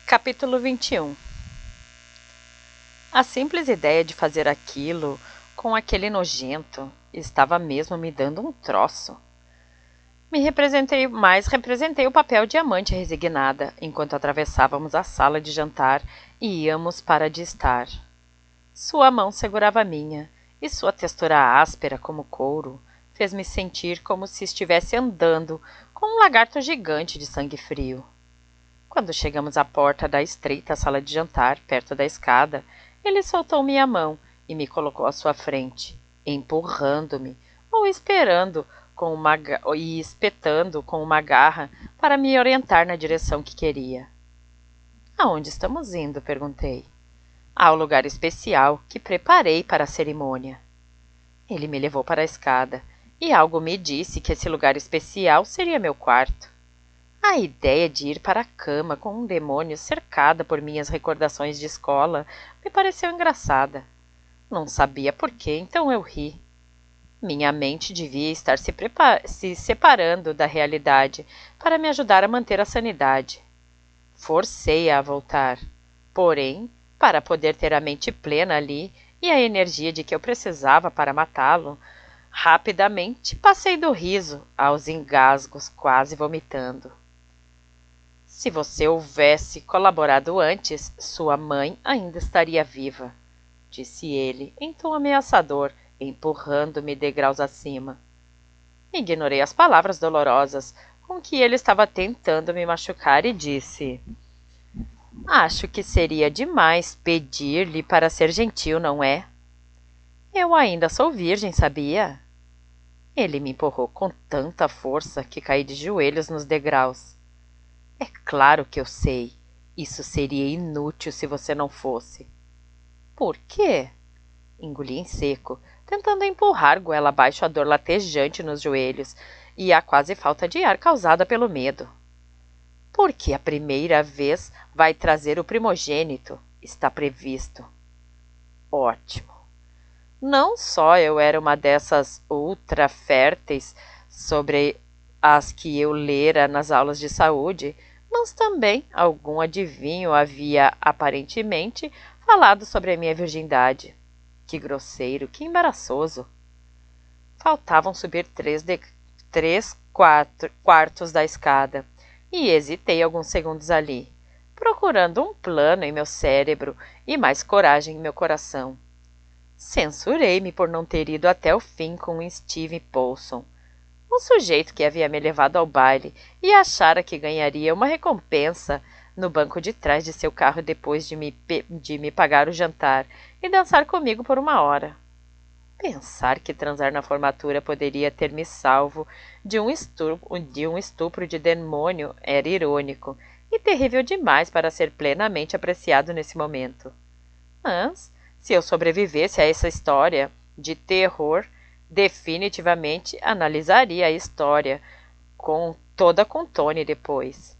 Capítulo 21. A simples ideia de fazer aquilo com aquele nojento estava mesmo me dando um troço. Representei o papel de amante resignada enquanto atravessávamos a sala de jantar e íamos para de estar. Sua mão segurava a minha e sua textura áspera como couro fez-me sentir como se estivesse andando com um lagarto gigante de sangue frio. Quando chegamos à porta da estreita sala de jantar, perto da escada, ele soltou minha mão e me colocou à sua frente, empurrando-me ou espetando com uma garra para me orientar na direção que queria. Aonde estamos indo? Perguntei. Ao lugar especial que preparei para a cerimônia. Ele me levou para a escada e algo me disse que esse lugar especial seria meu quarto. A ideia de ir para a cama com um demônio cercada por minhas recordações de escola me pareceu engraçada. Não sabia por quê, então eu ri. Minha mente devia estar se separando da realidade para me ajudar a manter a sanidade. Forcei-a a voltar. Porém, para poder ter a mente plena ali e a energia de que eu precisava para matá-lo, rapidamente passei do riso aos engasgos, quase vomitando. Se você houvesse colaborado antes, sua mãe ainda estaria viva, disse ele, em tom ameaçador, empurrando-me degraus acima. Ignorei as palavras dolorosas com que ele estava tentando me machucar e disse: Acho que seria demais pedir-lhe para ser gentil, não é? Eu ainda sou virgem, sabia? Ele me empurrou com tanta força que caí de joelhos nos degraus. É claro que eu sei. Isso seria inútil se você não fosse. Por quê? Engoli em seco, tentando empurrar goela abaixo a dor latejante nos joelhos e a quase falta de ar causada pelo medo. Porque a primeira vez vai trazer o primogênito. Está previsto. Ótimo. Não só eu era uma dessas ultra férteis sobre as que eu lera nas aulas de saúde, mas também algum adivinho havia, aparentemente, falado sobre a minha virgindade. Que grosseiro, que embaraçoso. Faltavam subir quartos da escada, e hesitei alguns segundos ali, procurando um plano em meu cérebro e mais coragem em meu coração. Censurei-me por não ter ido até o fim com Steve Paulson, o sujeito que havia me levado ao baile e achara que ganharia uma recompensa no banco de trás de seu carro depois de me pagar o jantar e dançar comigo por 1 hora. Pensar que transar na formatura poderia ter me salvo de um estupro de demônio era irônico e terrível demais para ser plenamente apreciado nesse momento. Mas, se eu sobrevivesse a essa história de terror, definitivamente analisaria a história com Tony depois.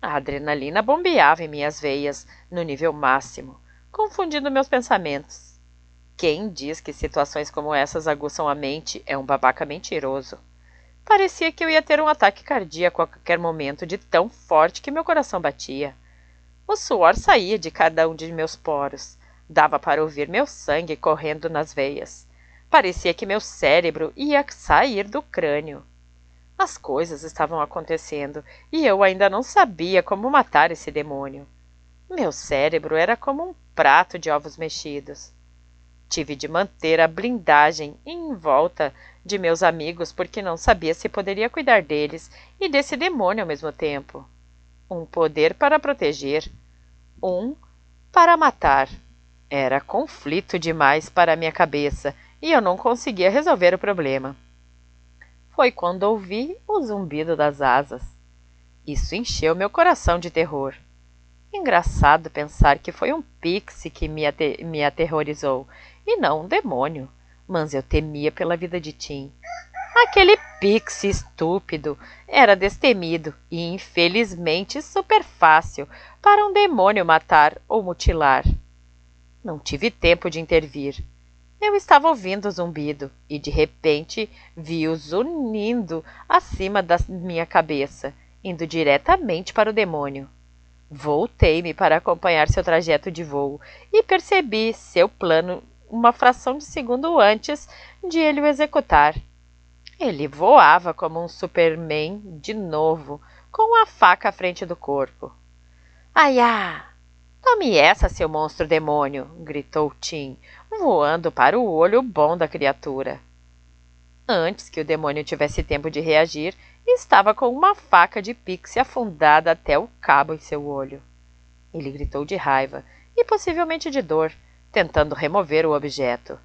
A adrenalina bombeava em minhas veias no nível máximo, confundindo meus pensamentos. Quem diz que situações como essas aguçam a mente é um babaca mentiroso. Parecia que eu ia ter um ataque cardíaco a qualquer momento, de tão forte que meu coração batia. O suor saía de cada um de meus poros. Dava para ouvir meu sangue correndo nas veias. Parecia que meu cérebro ia sair do crânio. As coisas estavam acontecendo e eu ainda não sabia como matar esse demônio. Meu cérebro era como um prato de ovos mexidos. Tive de manter a blindagem em volta de meus amigos porque não sabia se poderia cuidar deles e desse demônio ao mesmo tempo. Um poder para proteger, um para matar. Era conflito demais para minha cabeça e eu não conseguia resolver o problema. Foi quando ouvi o zumbido das asas. Isso encheu meu coração de terror. Engraçado pensar que foi um pixie que me aterrorizou, e não um demônio, mas eu temia pela vida de Tim. Aquele pixie estúpido era destemido e, infelizmente, super fácil para um demônio matar ou mutilar. Não tive tempo de intervir. Eu estava ouvindo o zumbido e, de repente, vi-o zunindo acima da minha cabeça, indo diretamente para o demônio. Voltei-me para acompanhar seu trajeto de voo e percebi seu plano uma fração de segundo antes de ele o executar. Ele voava como um Superman de novo, com a faca à frente do corpo. Aiá! Tome essa, seu monstro demônio! Gritou Tim, voando para o olho bom da criatura. Antes que o demônio tivesse tempo de reagir, estava com uma faca de pixie afundada até o cabo em seu olho. Ele gritou de raiva e possivelmente de dor, tentando remover o objeto.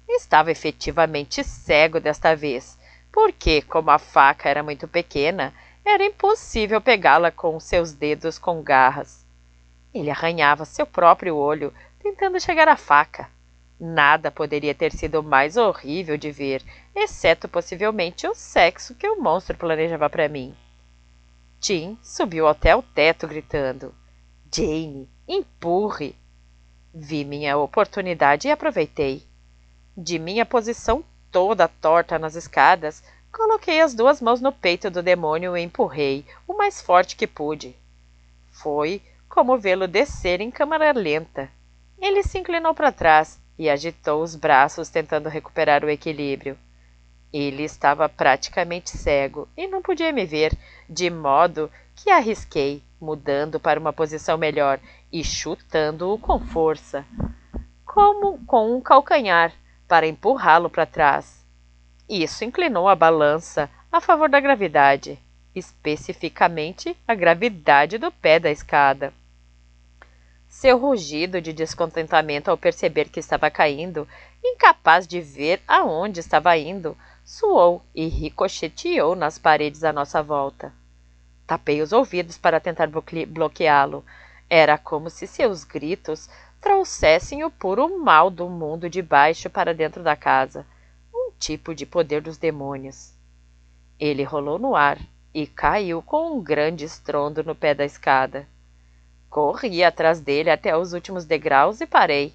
Estava efetivamente cego desta vez, porque, como a faca era muito pequena, era impossível pegá-la com seus dedos com garras. Ele arranhava seu próprio olho, tentando chegar à faca. Nada poderia ter sido mais horrível de ver, exceto possivelmente o sexo que o monstro planejava para mim. Tim subiu até o teto gritando: Jane, empurre! Vi minha oportunidade e aproveitei. De minha posição toda torta nas escadas, coloquei as duas mãos no peito do demônio e empurrei, o mais forte que pude. Foi como vê-lo descer em câmara lenta. Ele se inclinou para trás e agitou os braços tentando recuperar o equilíbrio. Ele estava praticamente cego e não podia me ver, de modo que arrisquei, mudando para uma posição melhor e chutando-o com força, como com um calcanhar, para empurrá-lo para trás. Isso inclinou a balança a favor da gravidade, especificamente a gravidade do pé da escada. Seu rugido de descontentamento ao perceber que estava caindo, incapaz de ver aonde estava indo, soou e ricocheteou nas paredes à nossa volta. Tapei os ouvidos para tentar bloqueá-lo. Era como se seus gritos trouxessem o puro mal do mundo de baixo para dentro da casa, um tipo de poder dos demônios. Ele rolou no ar e caiu com um grande estrondo no pé da escada. Corri atrás dele até os últimos degraus e parei.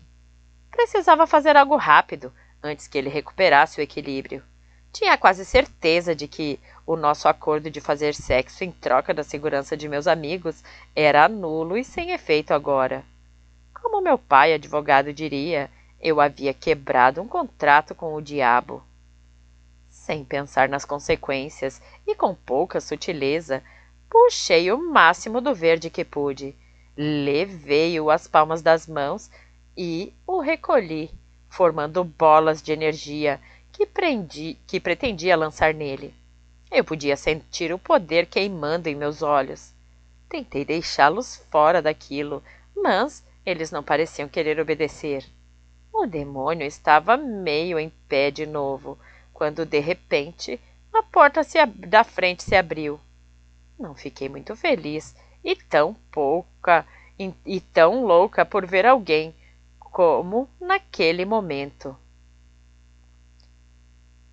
Precisava fazer algo rápido, antes que ele recuperasse o equilíbrio. Tinha quase certeza de que o nosso acordo de fazer sexo em troca da segurança de meus amigos era nulo e sem efeito agora. Como meu pai, advogado, diria, eu havia quebrado um contrato com o diabo. Sem pensar nas consequências e com pouca sutileza, puxei o máximo do verde que pude. Levei-o às palmas das mãos e o recolhi, formando bolas de energia que pretendia lançar nele. Eu podia sentir o poder queimando em meus olhos. Tentei deixá-los fora daquilo, mas eles não pareciam querer obedecer. O demônio estava meio em pé de novo, quando, de repente, a porta da frente se abriu. Não fiquei muito feliz e tão louca por ver alguém como naquele momento.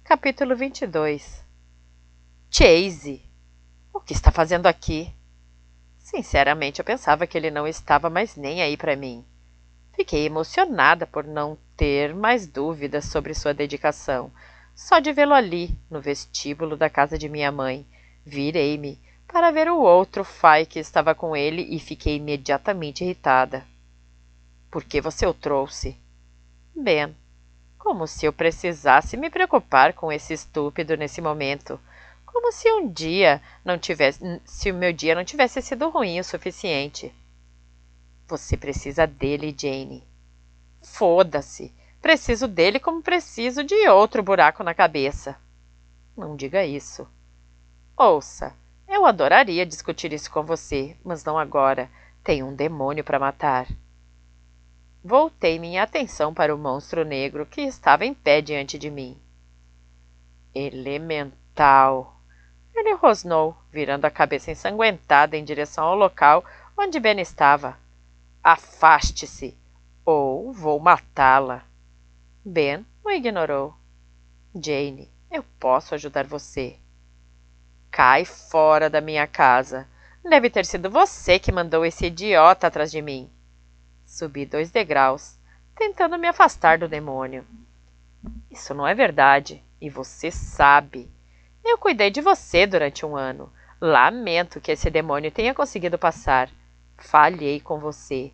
Capítulo 22. Chase! O que está fazendo aqui? Sinceramente, eu pensava que ele não estava mais nem aí para mim. Fiquei emocionada por não ter mais dúvidas sobre sua dedicação. Só de vê-lo ali, no vestíbulo da casa de minha mãe, virei-me para ver o outro Fay que estava com ele e fiquei imediatamente irritada. Por que você o trouxe? Ben, como se eu precisasse me preocupar com esse estúpido nesse momento. Como se se o meu dia não tivesse sido ruim o suficiente. Você precisa dele, Jane. Foda-se. Preciso dele como preciso de outro buraco na cabeça. Não diga isso. Ouça, eu adoraria discutir isso com você, mas não agora. Tenho um demônio para matar. Voltei minha atenção para o monstro negro que estava em pé diante de mim. Elemental. Ele rosnou, virando a cabeça ensanguentada em direção ao local onde Ben estava. Afaste-se, ou vou matá-la. Ben o ignorou. Jane, eu posso ajudar você. Cai fora da minha casa. Deve ter sido você que mandou esse idiota atrás de mim. Subi 2 degraus, tentando me afastar do demônio. Isso não é verdade, e você sabe. Eu cuidei de você durante 1 ano. Lamento que esse demônio tenha conseguido passar. Falhei com você.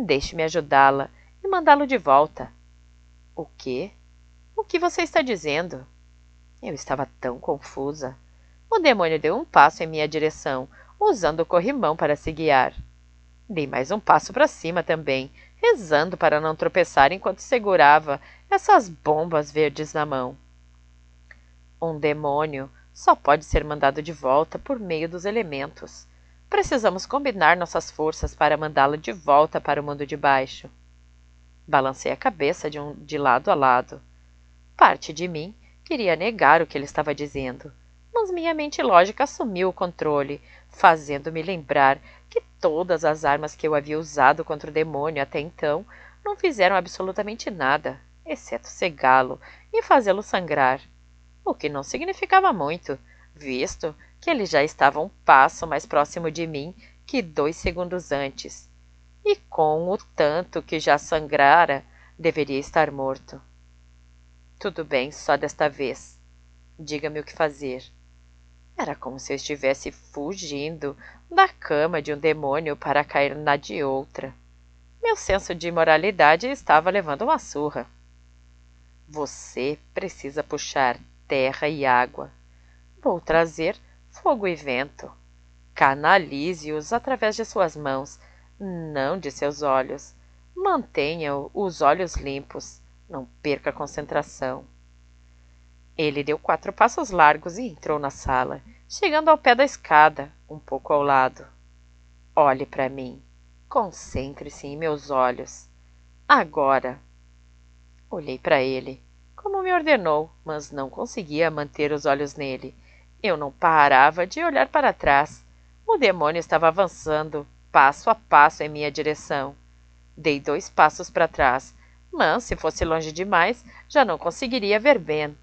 Deixe-me ajudá-la e mandá-lo de volta. O quê? O que você está dizendo? Eu estava tão confusa. O demônio deu um passo em minha direção, usando o corrimão para se guiar. Dei mais um passo para cima também, rezando para não tropeçar enquanto segurava essas bombas verdes na mão. Um demônio só pode ser mandado de volta por meio dos elementos. Precisamos combinar nossas forças para mandá-lo de volta para o mundo de baixo. Balancei a cabeça de lado a lado. Parte de mim queria negar o que ele estava dizendo, mas minha mente lógica assumiu o controle, fazendo-me lembrar que todas as armas que eu havia usado contra o demônio até então não fizeram absolutamente nada, exceto cegá-lo e fazê-lo sangrar. O que não significava muito, visto que ele já estava um passo mais próximo de mim que 2 segundos antes, e com o tanto que já sangrara, deveria estar morto. Tudo bem, só desta vez. Diga-me o que fazer. Era como se eu estivesse fugindo da cama de um demônio para cair na de outra. Meu senso de moralidade estava levando uma surra. Você precisa puxar terra e água. Vou trazer fogo e vento. Canalize-os através de suas mãos, não de seus olhos. Mantenha os olhos limpos. Não perca a concentração. Ele deu 4 passos largos e entrou na sala, chegando ao pé da escada, um pouco ao lado. Olhe para mim. Concentre-se em meus olhos. Agora. Olhei para ele, como me ordenou, mas não conseguia manter os olhos nele. Eu não parava de olhar para trás. O demônio estava avançando, passo a passo em minha direção. Dei 2 passos para trás, mas se fosse longe demais, já não conseguiria ver Ben.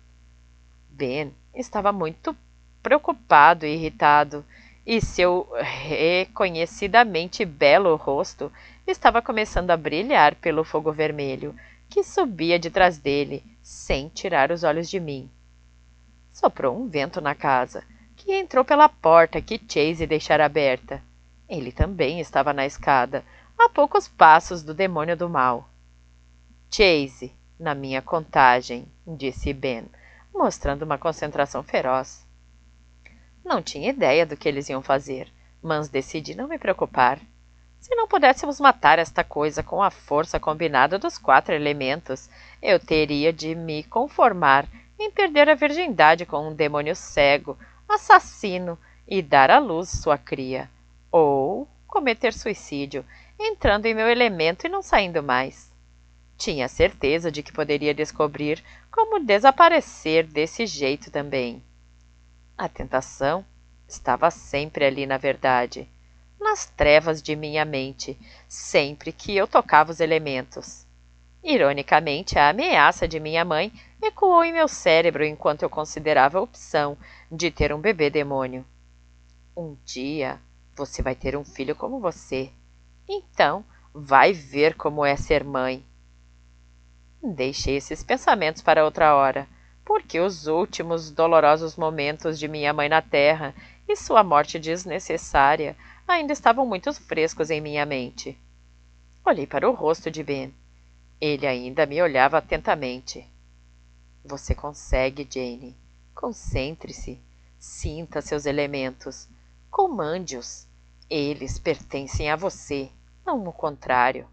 Ben estava muito preocupado e irritado, e seu reconhecidamente belo rosto estava começando a brilhar pelo fogo vermelho que subia de trás dele, sem tirar os olhos de mim. Soprou um vento na casa, que entrou pela porta que Chase deixara aberta. Ele também estava na escada, a poucos passos do demônio do mal. Chase, na minha contagem, disse Ben, mostrando uma concentração feroz. Não tinha ideia do que eles iam fazer, mas decidi não me preocupar. Se não pudéssemos matar esta coisa com a força combinada dos 4 elementos, eu teria de me conformar em perder a virgindade com um demônio cego, assassino e dar à luz sua cria, ou cometer suicídio, entrando em meu elemento e não saindo mais. Tinha certeza de que poderia descobrir como desaparecer desse jeito também. A tentação estava sempre ali, na verdade, nas trevas de minha mente, sempre que eu tocava os elementos. Ironicamente, a ameaça de minha mãe ecoou em meu cérebro enquanto eu considerava a opção de ter um bebê demônio. Um dia você vai ter um filho como você. Então, vai ver como é ser mãe. Deixei esses pensamentos para outra hora, porque os últimos dolorosos momentos de minha mãe na Terra e sua morte desnecessária ainda estavam muito frescos em minha mente. Olhei para o rosto de Ben. Ele ainda me olhava atentamente. Você consegue, Jane. Concentre-se. Sinta seus elementos. Comande-os. Eles pertencem a você, não o contrário.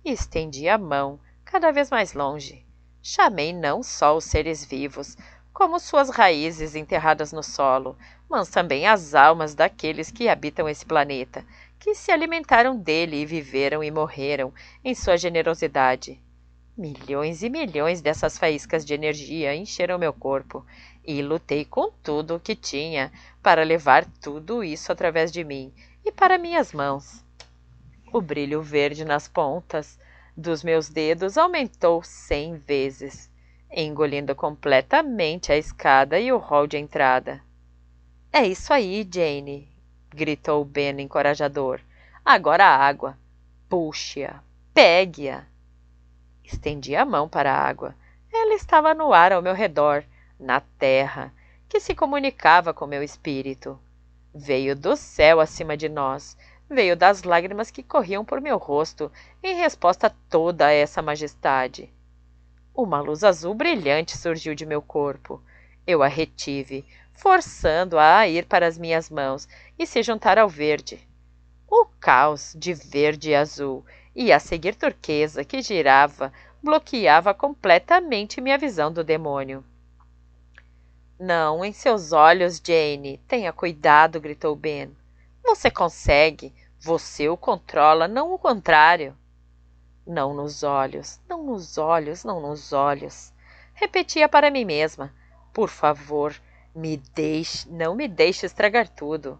Estendi a mão, cada vez mais longe. Chamei não só os seres vivos, como suas raízes enterradas no solo, mas também as almas daqueles que habitam esse planeta, que se alimentaram dele e viveram e morreram em sua generosidade. Milhões e milhões dessas faíscas de energia encheram meu corpo, e lutei com tudo o que tinha para levar tudo isso através de mim e para minhas mãos. O brilho verde nas pontas dos meus dedos aumentou 100 vezes, engolindo completamente a escada e o hall de entrada. É isso aí, Jane, gritou Ben encorajador. Agora a água. Puxe-a. Pegue-a. Estendi a mão para a água. Ela estava no ar ao meu redor, na terra, que se comunicava com meu espírito. Veio do céu acima de nós, veio das lágrimas que corriam por meu rosto em resposta a toda essa majestade. Uma luz azul brilhante surgiu de meu corpo. Eu a retive, forçando-a a ir para as minhas mãos e se juntar ao verde. O caos de verde e azul e a seguir turquesa que girava bloqueava completamente minha visão do demônio. Não, em seus olhos, Jane. Tenha cuidado, gritou Ben. Você consegue. Você o controla, não o contrário. Não nos olhos, não nos olhos, não nos olhos. Repetia para mim mesma. Por favor, não me deixe estragar tudo.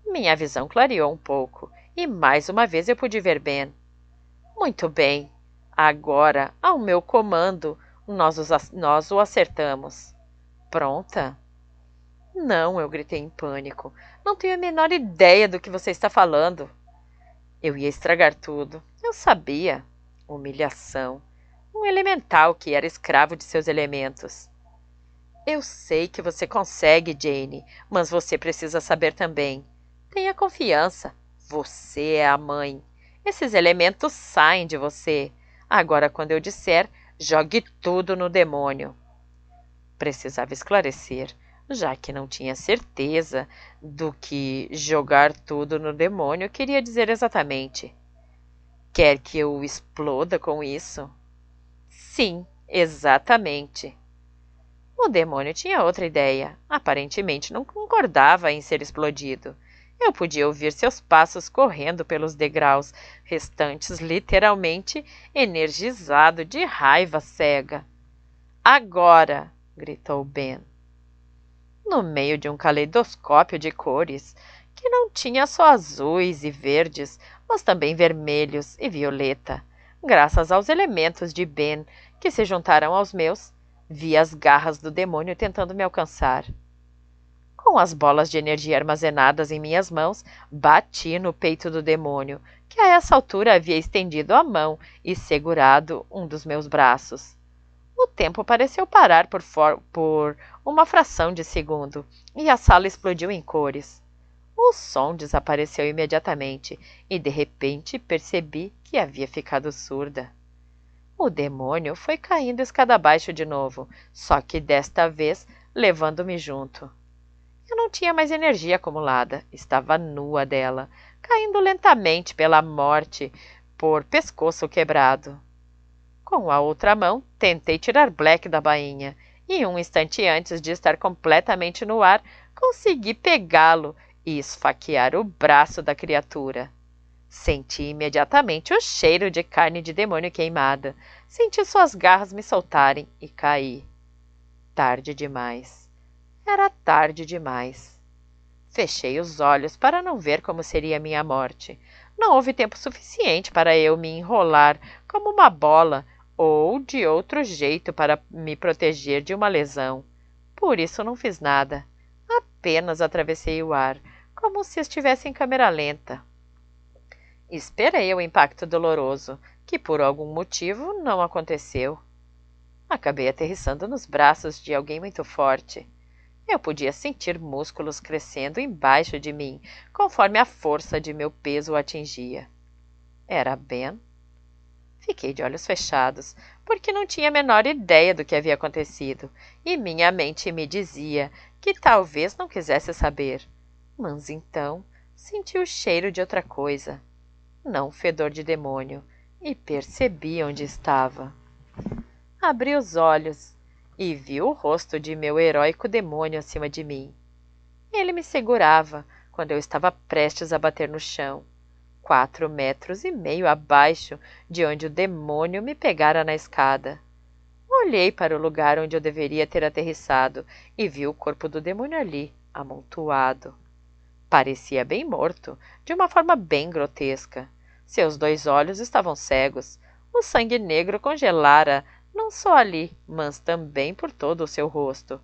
Minha visão clareou um pouco, e mais uma vez eu pude ver Ben. Muito bem. Agora, ao meu comando, nós o acertamos. Pronta? Não, eu gritei em pânico. Não tenho a menor ideia do que você está falando. Eu ia estragar tudo. Eu sabia. Humilhação. Um elemental que era escravo de seus elementos. Eu sei que você consegue, Jane, mas você precisa saber também. Tenha confiança. Você é a mãe. Esses elementos saem de você. Agora, quando eu disser, jogue tudo no demônio. Precisava esclarecer, já que não tinha certeza do que jogar tudo no demônio queria dizer exatamente. Quer que eu exploda com isso? Sim, exatamente. O demônio tinha outra ideia. Aparentemente não concordava em ser explodido. Eu podia ouvir seus passos correndo pelos degraus restantes, literalmente energizado de raiva cega. Agora! Gritou Ben. No meio de um caleidoscópio de cores, que não tinha só azuis e verdes, mas também vermelhos e violeta, graças aos elementos de Ben que se juntaram aos meus, vi as garras do demônio tentando me alcançar. Com as bolas de energia armazenadas em minhas mãos, bati no peito do demônio, que a essa altura havia estendido a mão e segurado um dos meus braços. O tempo pareceu parar por uma fração de segundo, e a sala explodiu em cores. O som desapareceu imediatamente, e de repente percebi que havia ficado surda. O demônio foi caindo escada abaixo de novo, só que desta vez levando-me junto. Eu não tinha mais energia acumulada, estava nua dela, caindo lentamente pela morte, por pescoço quebrado. Com a outra mão, tentei tirar Black da bainha, e um instante antes de estar completamente no ar, consegui pegá-lo e esfaquear o braço da criatura. Senti imediatamente o cheiro de carne de demônio queimada, senti suas garras me soltarem e caí. Tarde demais. Era tarde demais. Fechei os olhos para não ver como seria minha morte. Não houve tempo suficiente para eu me enrolar como uma bola ou de outro jeito para me proteger de uma lesão. Por isso não fiz nada. Apenas atravessei o ar, como se estivesse em câmera lenta. Esperei o impacto doloroso, que por algum motivo não aconteceu. Acabei aterrissando nos braços de alguém muito forte. Eu podia sentir músculos crescendo embaixo de mim, conforme a força de meu peso o atingia. Era Ben? Fiquei de olhos fechados, porque não tinha a menor ideia do que havia acontecido, e minha mente me dizia que talvez não quisesse saber. Mas então senti o cheiro de outra coisa, não fedor de demônio, e percebi onde estava. Abri os olhos e vi o rosto de meu heróico demônio acima de mim. Ele me segurava quando eu estava prestes a bater no chão, 4,5 metros abaixo de onde o demônio me pegara na escada. Olhei para o lugar onde eu deveria ter aterrissado e vi o corpo do demônio ali, amontoado. Parecia bem morto, de uma forma bem grotesca. Seus 2 olhos estavam cegos. O sangue negro congelara não só ali, mas também por todo o seu rosto.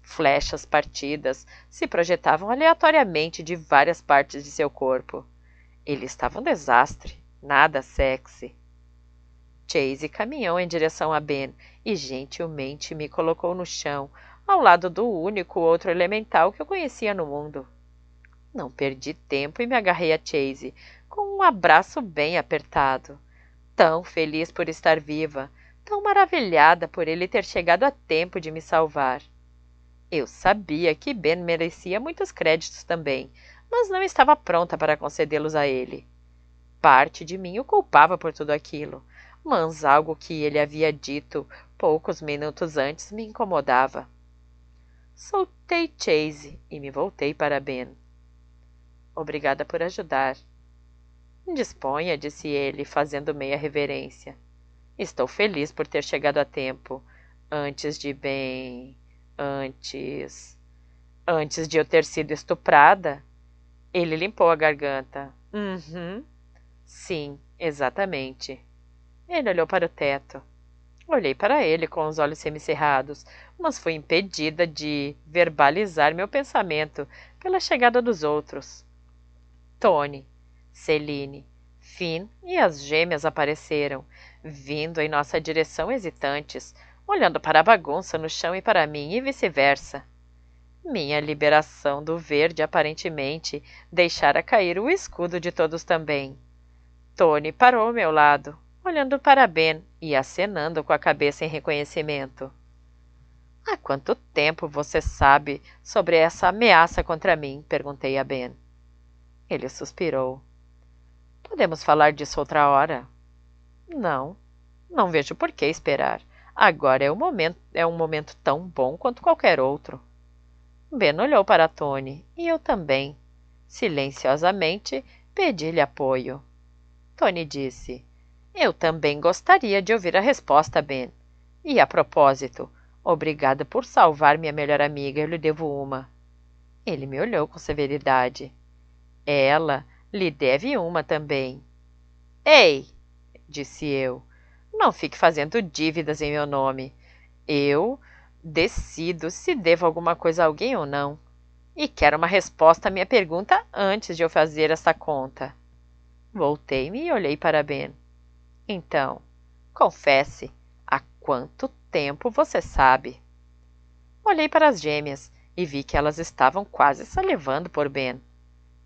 Flechas partidas se projetavam aleatoriamente de várias partes de seu corpo. Ele estava um desastre, nada sexy. Chase caminhou em direção a Ben e gentilmente me colocou no chão, ao lado do único outro elemental que eu conhecia no mundo. Não perdi tempo e me agarrei a Chase, com um abraço bem apertado. Tão feliz por estar viva, tão maravilhada por ele ter chegado a tempo de me salvar. Eu sabia que Ben merecia muitos créditos também, mas não estava pronta para concedê-los a ele. Parte de mim o culpava por tudo aquilo, mas algo que ele havia dito poucos minutos antes me incomodava. Soltei Chase e me voltei para Ben. Obrigada por ajudar. Disponha, disse ele, fazendo meia reverência. Estou feliz por ter chegado a tempo. Antes de bem... Antes... Antes de eu ter sido estuprada? Ele limpou a garganta. Uhum. Sim, exatamente. Ele olhou para o teto. Olhei para ele com os olhos semicerrados, mas fui impedida de verbalizar meu pensamento pela chegada dos outros. Tony, Celine, Finn e as gêmeas apareceram, vindo em nossa direção hesitantes, olhando para a bagunça no chão e para mim e vice-versa. Minha liberação do verde aparentemente deixara cair o escudo de todos também. Tony parou ao meu lado, olhando para Ben e acenando com a cabeça em reconhecimento. Há quanto tempo você sabe sobre essa ameaça contra mim? Perguntei a Ben. Ele suspirou. Podemos falar disso outra hora? Não. Não vejo por que esperar. Agora é um momento tão bom quanto qualquer outro. Ben olhou para Tony, e eu também. Silenciosamente, pedi-lhe apoio. Tony disse, eu também gostaria de ouvir a resposta, Ben. E, a propósito, obrigada por salvar minha melhor amiga, eu lhe devo uma. Ele me olhou com severidade. Ela lhe deve uma também. Ei, disse eu, não fique fazendo dívidas em meu nome. Eu decido se devo alguma coisa a alguém ou não. E quero uma resposta à minha pergunta antes de eu fazer essa conta. Voltei-me e olhei para Ben. Então, confesse, há quanto tempo você sabe? Olhei para as gêmeas e vi que elas estavam quase salivando por Ben.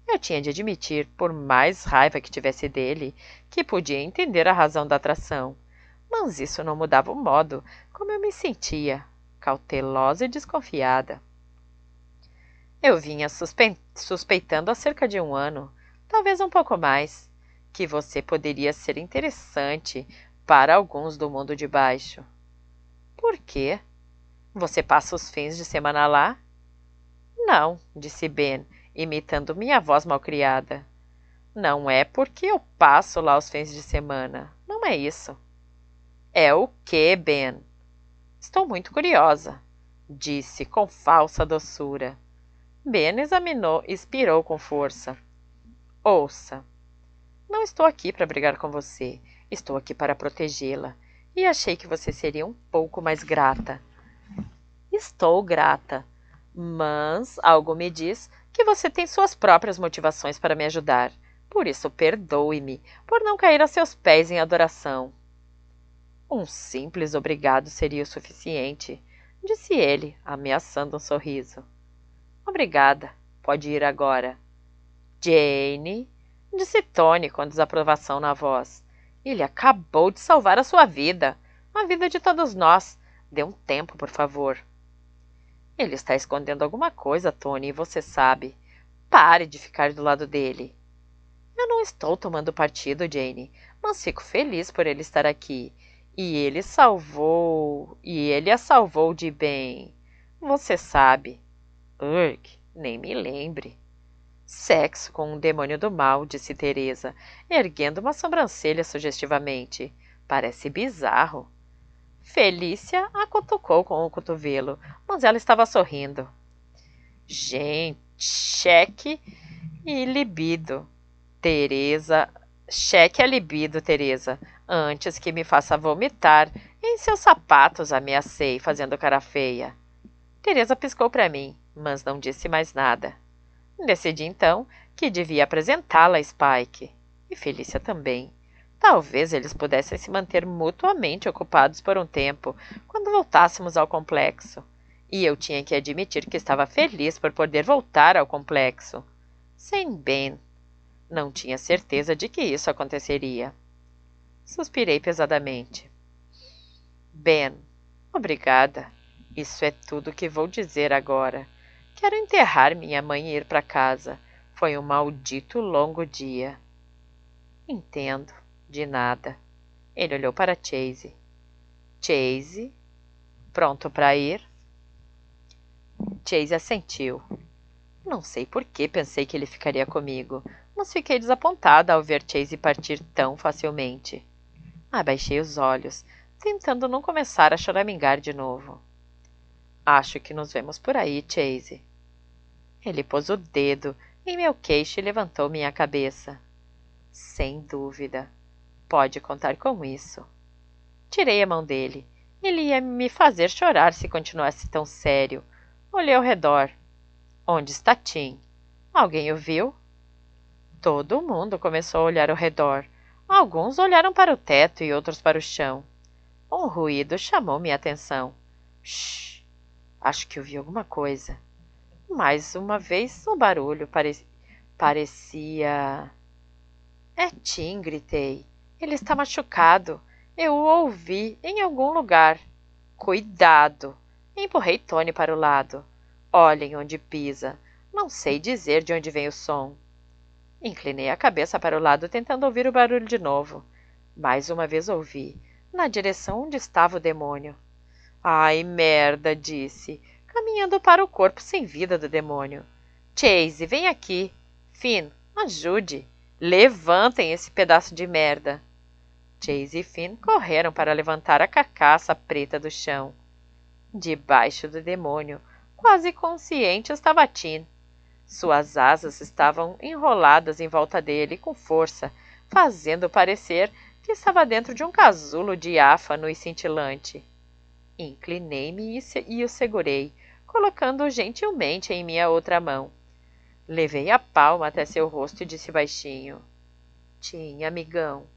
Eu tinha de admitir, por mais raiva que tivesse dele, que podia entender a razão da atração. Mas isso não mudava o modo como eu me sentia, cautelosa e desconfiada. Eu vinha suspeitando há cerca de 1 ano, talvez um pouco mais, que você poderia ser interessante para alguns do mundo de baixo. Por quê? Você passa os fins de semana lá? Não, disse Ben, imitando minha voz malcriada. Não é porque eu passo lá os fins de semana. Não é isso. É o quê, Ben? Estou muito curiosa, disse com falsa doçura. Ben examinou e expirou com força. Ouça, não estou aqui para brigar com você. Estou aqui para protegê-la. E achei que você seria um pouco mais grata. Estou grata, mas algo me diz que você tem suas próprias motivações para me ajudar. Por isso, perdoe-me por não cair a seus pés em adoração. Um simples obrigado seria o suficiente, disse ele, ameaçando um sorriso. Obrigada. Pode ir agora. Jane, disse Tony com desaprovação na voz. Ele acabou de salvar a sua vida, a vida de todos nós. Dê um tempo, por favor. Ele está escondendo alguma coisa, Tony, e você sabe. Pare de ficar do lado dele. Eu não estou tomando partido, Jane, mas fico feliz por ele estar aqui. E ele a salvou de bem. Você sabe. Urgh, nem me lembre. Sexo com um demônio do mal, disse Teresa, erguendo uma sobrancelha sugestivamente. Parece bizarro. Felícia a cutucou com o cotovelo, mas ela estava sorrindo. Gente, cheque e libido. Teresa, cheque a libido, Teresa, antes que me faça vomitar em seus sapatos, ameacei, fazendo cara feia. Teresa piscou para mim, mas não disse mais nada. Decidi então que devia apresentá-la a Spike, e Felícia também. Talvez eles pudessem se manter mutuamente ocupados por um tempo, quando voltássemos ao complexo. E eu tinha que admitir que estava feliz por poder voltar ao complexo. sem Ben. Não tinha certeza de que isso aconteceria. Suspirei pesadamente. Ben, obrigada. Isso é tudo que vou dizer agora. Quero enterrar minha mãe e ir para casa. Foi um maldito longo dia. Entendo. De nada. Ele olhou para Chase. Chase? Pronto para ir? Chase assentiu. Não sei por que pensei que ele ficaria comigo, mas fiquei desapontada ao ver Chase partir tão facilmente. Abaixei os olhos, tentando não começar a choramingar de novo. Acho que nos vemos por aí, Chase. Ele pôs o dedo em meu queixo e levantou minha cabeça. Sem dúvida. Pode contar com isso. Tirei a mão dele. Ele ia me fazer chorar se continuasse tão sério. Olhei ao redor. Onde está Tim? Alguém o viu? Todo mundo começou a olhar ao redor. Alguns olharam para o teto e outros para o chão. Um ruído chamou minha atenção. Shhh! Acho que ouvi alguma coisa. Mais uma vez o barulho parecia... É Tim, gritei. Ele está machucado. Eu o ouvi em algum lugar. Cuidado! Empurrei Tony para o lado. Olhem onde pisa. Não sei dizer de onde vem o som. Inclinei a cabeça para o lado, tentando ouvir o barulho de novo. Mais uma vez ouvi, na direção onde estava o demônio. Ai, merda, disse, caminhando para o corpo sem vida do demônio. Chase, vem aqui. Finn, ajude. Levantem esse pedaço de merda. Chase e Finn correram para levantar a carcaça preta do chão. Debaixo do demônio, quase consciente, estava Tim. Suas asas estavam enroladas em volta dele com força, fazendo parecer que estava dentro de um casulo diáfano e cintilante. Inclinei-me e o segurei, colocando-o gentilmente em minha outra mão. Levei a palma até seu rosto e disse baixinho. Tim, amigão,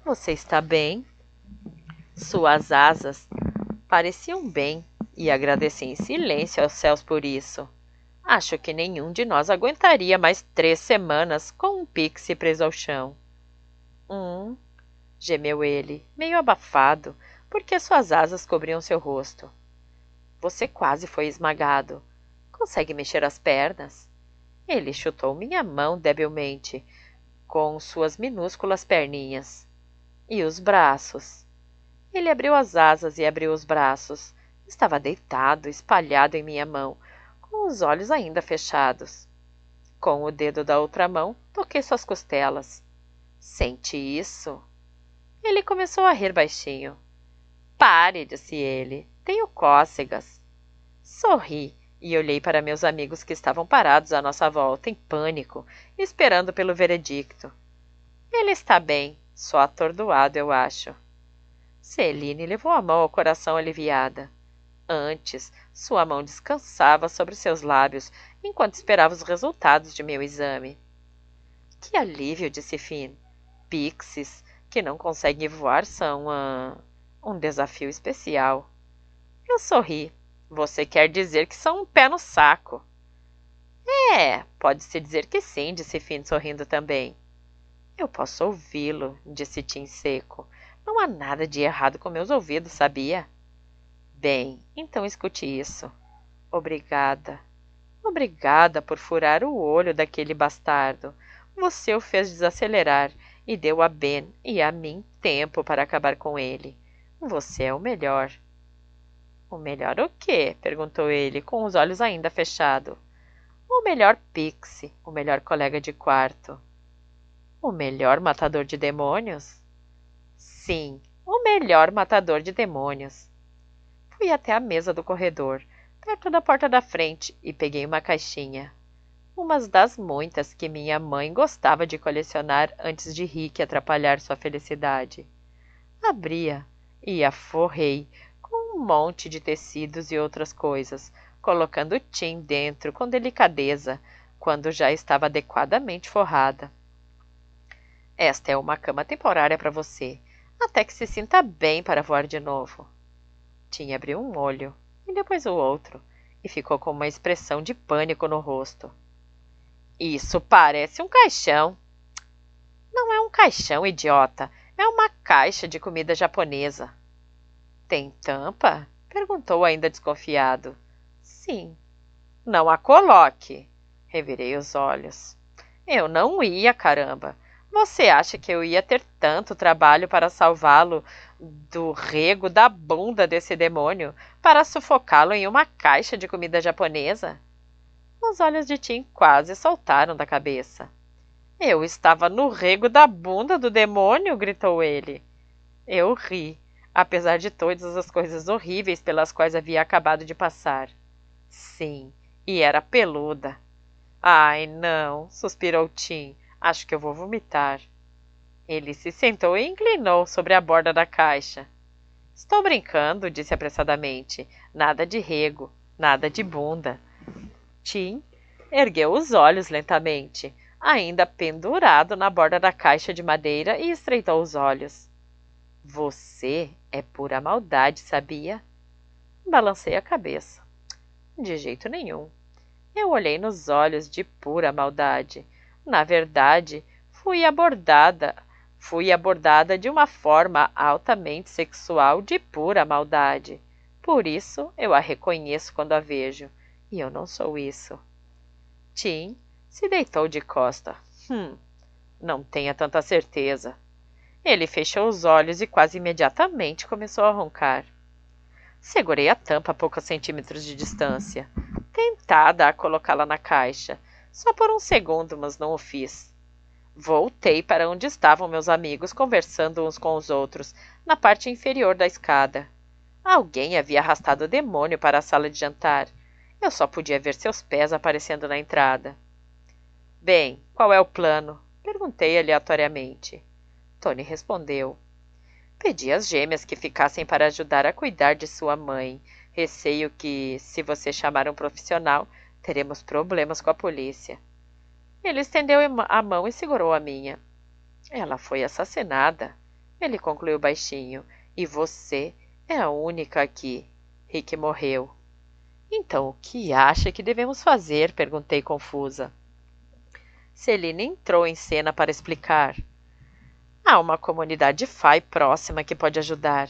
você está bem? Suas asas pareciam bem e agradeci em silêncio aos céus por isso. Acho que nenhum de nós aguentaria mais 3 semanas com um pixie preso ao chão. Gemeu ele, meio abafado, porque suas asas cobriam seu rosto. Você quase foi esmagado. Consegue mexer as pernas? Ele chutou minha mão debilmente, com suas minúsculas perninhas. E os braços? Ele abriu as asas e abriu os braços. Estava deitado, espalhado em minha mão, com os olhos ainda fechados. Com o dedo da outra mão, toquei suas costelas. Sente isso? Ele começou a rir baixinho. Pare, disse ele. Tenho cócegas. Sorri e olhei para meus amigos que estavam parados à nossa volta, em pânico, esperando pelo veredicto. Ele está bem, só atordoado, eu acho. Celine levou a mão ao coração aliviada. Antes, sua mão descansava sobre seus lábios enquanto esperava os resultados de meu exame. Que alívio, disse Finn. Pixies que não conseguem voar são um desafio especial. Eu sorri. Você quer dizer que são um pé no saco. Pode-se dizer que sim, disse Finn sorrindo também. Eu posso ouvi-lo, disse Tim seco. Não há nada de errado com meus ouvidos, sabia? Bem, então escute isso. Obrigada. Obrigada por furar o olho daquele bastardo. Você o fez desacelerar e deu a Ben e a mim tempo para acabar com ele. Você é o melhor. O melhor o quê? Perguntou ele, com os olhos ainda fechados. O melhor pixie, o melhor colega de quarto. O melhor matador de demônios? Sim, o melhor matador de demônios. Fui até a mesa do corredor, perto da porta da frente, e peguei uma caixinha. Umas das muitas que minha mãe gostava de colecionar antes de Rick atrapalhar sua felicidade. Abri-a e a forrei com um monte de tecidos e outras coisas, colocando Tim dentro com delicadeza, quando já estava adequadamente forrada. Esta é uma cama temporária para você, até que se sinta bem para voar de novo. Tim abriu um olho, e depois o outro, e ficou com uma expressão de pânico no rosto. Isso parece um caixão. Não é um caixão, idiota. É uma caixa de comida japonesa. Tem tampa? Perguntou ainda desconfiado. Sim. Não a coloque. Revirei os olhos. Eu não ia, caramba. Você acha que eu ia ter tanto trabalho para salvá-lo do rego da bunda desse demônio, para sufocá-lo em uma caixa de comida japonesa? Os olhos de Tim quase saltaram da cabeça. Eu estava no rego da bunda do demônio, gritou ele. Eu ri, apesar de todas as coisas horríveis pelas quais havia acabado de passar. Sim, e era peluda. Ai, não, suspirou Tim. Acho que eu vou vomitar. Ele se sentou e inclinou sobre a borda da caixa. Estou brincando, disse apressadamente. Nada de rego, nada de bunda. Tim ergueu os olhos lentamente, ainda pendurado na borda da caixa de madeira, e estreitou os olhos. Você é pura maldade, sabia? Balancei a cabeça. De jeito nenhum. Eu olhei nos olhos de pura maldade. Na verdade, fui abordada de uma forma altamente sexual de pura maldade. Por isso, eu a reconheço quando a vejo. E eu não sou isso. Tim se deitou de costa. Não tenha tanta certeza. Ele fechou os olhos e quase imediatamente começou a roncar. Segurei a tampa a poucos centímetros de distância, tentada a colocá-la na caixa, só por um segundo, mas não o fiz. Voltei para onde estavam meus amigos conversando uns com os outros, na parte inferior da escada. Alguém havia arrastado o demônio para a sala de jantar. Eu só podia ver seus pés aparecendo na entrada. Bem, qual é o plano? Perguntei aleatoriamente. Tony respondeu. Pedi às gêmeas que ficassem para ajudar a cuidar de sua mãe. Receio que, se você chamar um profissional, teremos problemas com a polícia. Ele estendeu a mão e segurou a minha. Ela foi assassinada, ele concluiu baixinho, e você é a única aqui. Rick morreu. Então, o que acha que devemos fazer? Perguntei confusa. Celina entrou em cena para explicar. Há uma comunidade FAI próxima que pode ajudar.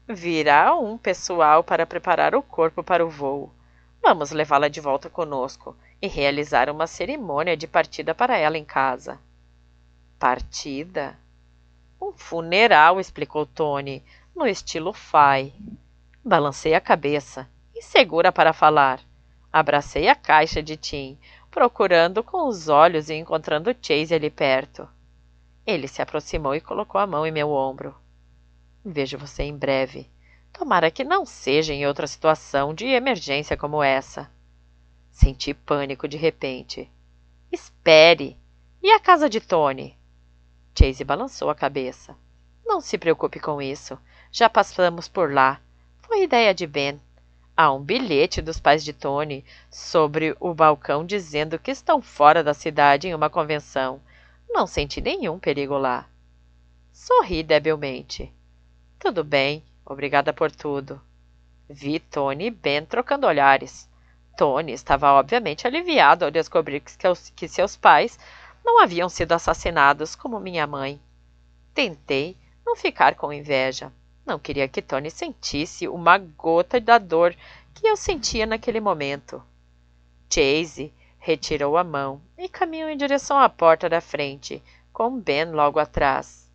Virá um pessoal para preparar o corpo para o voo. Vamos levá-la de volta conosco e realizar uma cerimônia de partida para ela em casa. Partida? Um funeral, explicou Tony, no estilo FAI. Balancei a cabeça, insegura para falar. Abracei a caixa de Tim, procurando com os olhos e encontrando Chase ali perto. Ele se aproximou e colocou a mão em meu ombro. Vejo você em breve. Tomara que não seja em outra situação de emergência como essa. Senti pânico de repente. Espere! E a casa de Tony? Chase balançou a cabeça. Não se preocupe com isso. Já passamos por lá. Foi ideia de Ben. Há um bilhete dos pais de Tony sobre o balcão dizendo que estão fora da cidade em uma convenção. Não senti nenhum perigo lá. Sorri debilmente. Tudo bem, obrigada por tudo. Vi Tony e Ben trocando olhares. Tony estava obviamente aliviado ao descobrir que seus pais não haviam sido assassinados como minha mãe. Tentei não ficar com inveja. Não queria que Tony sentisse uma gota da dor que eu sentia naquele momento. Chase retirou a mão e caminhou em direção à porta da frente, com Ben logo atrás.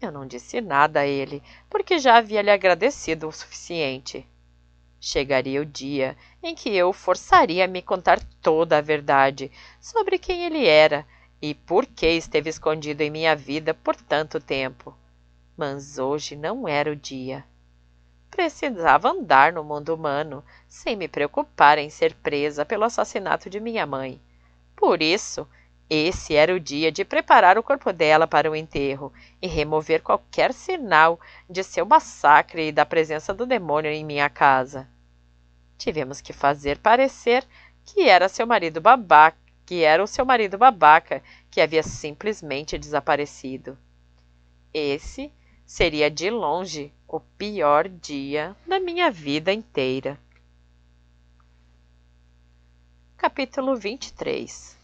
Eu não disse nada a ele, porque já havia lhe agradecido o suficiente. Chegaria o dia em que eu forçaria a me contar toda a verdade sobre quem ele era e por que esteve escondido em minha vida por tanto tempo. Mas hoje não era o dia. Precisava andar no mundo humano, sem me preocupar em ser presa pelo assassinato de minha mãe. Por isso, esse era o dia de preparar o corpo dela para o enterro e remover qualquer sinal de seu massacre e da presença do demônio em minha casa. Tivemos que fazer parecer que era seu marido babaca, que era o seu marido babaca que havia simplesmente desaparecido. Esse seria de longe o pior dia da minha vida inteira. Capítulo 23.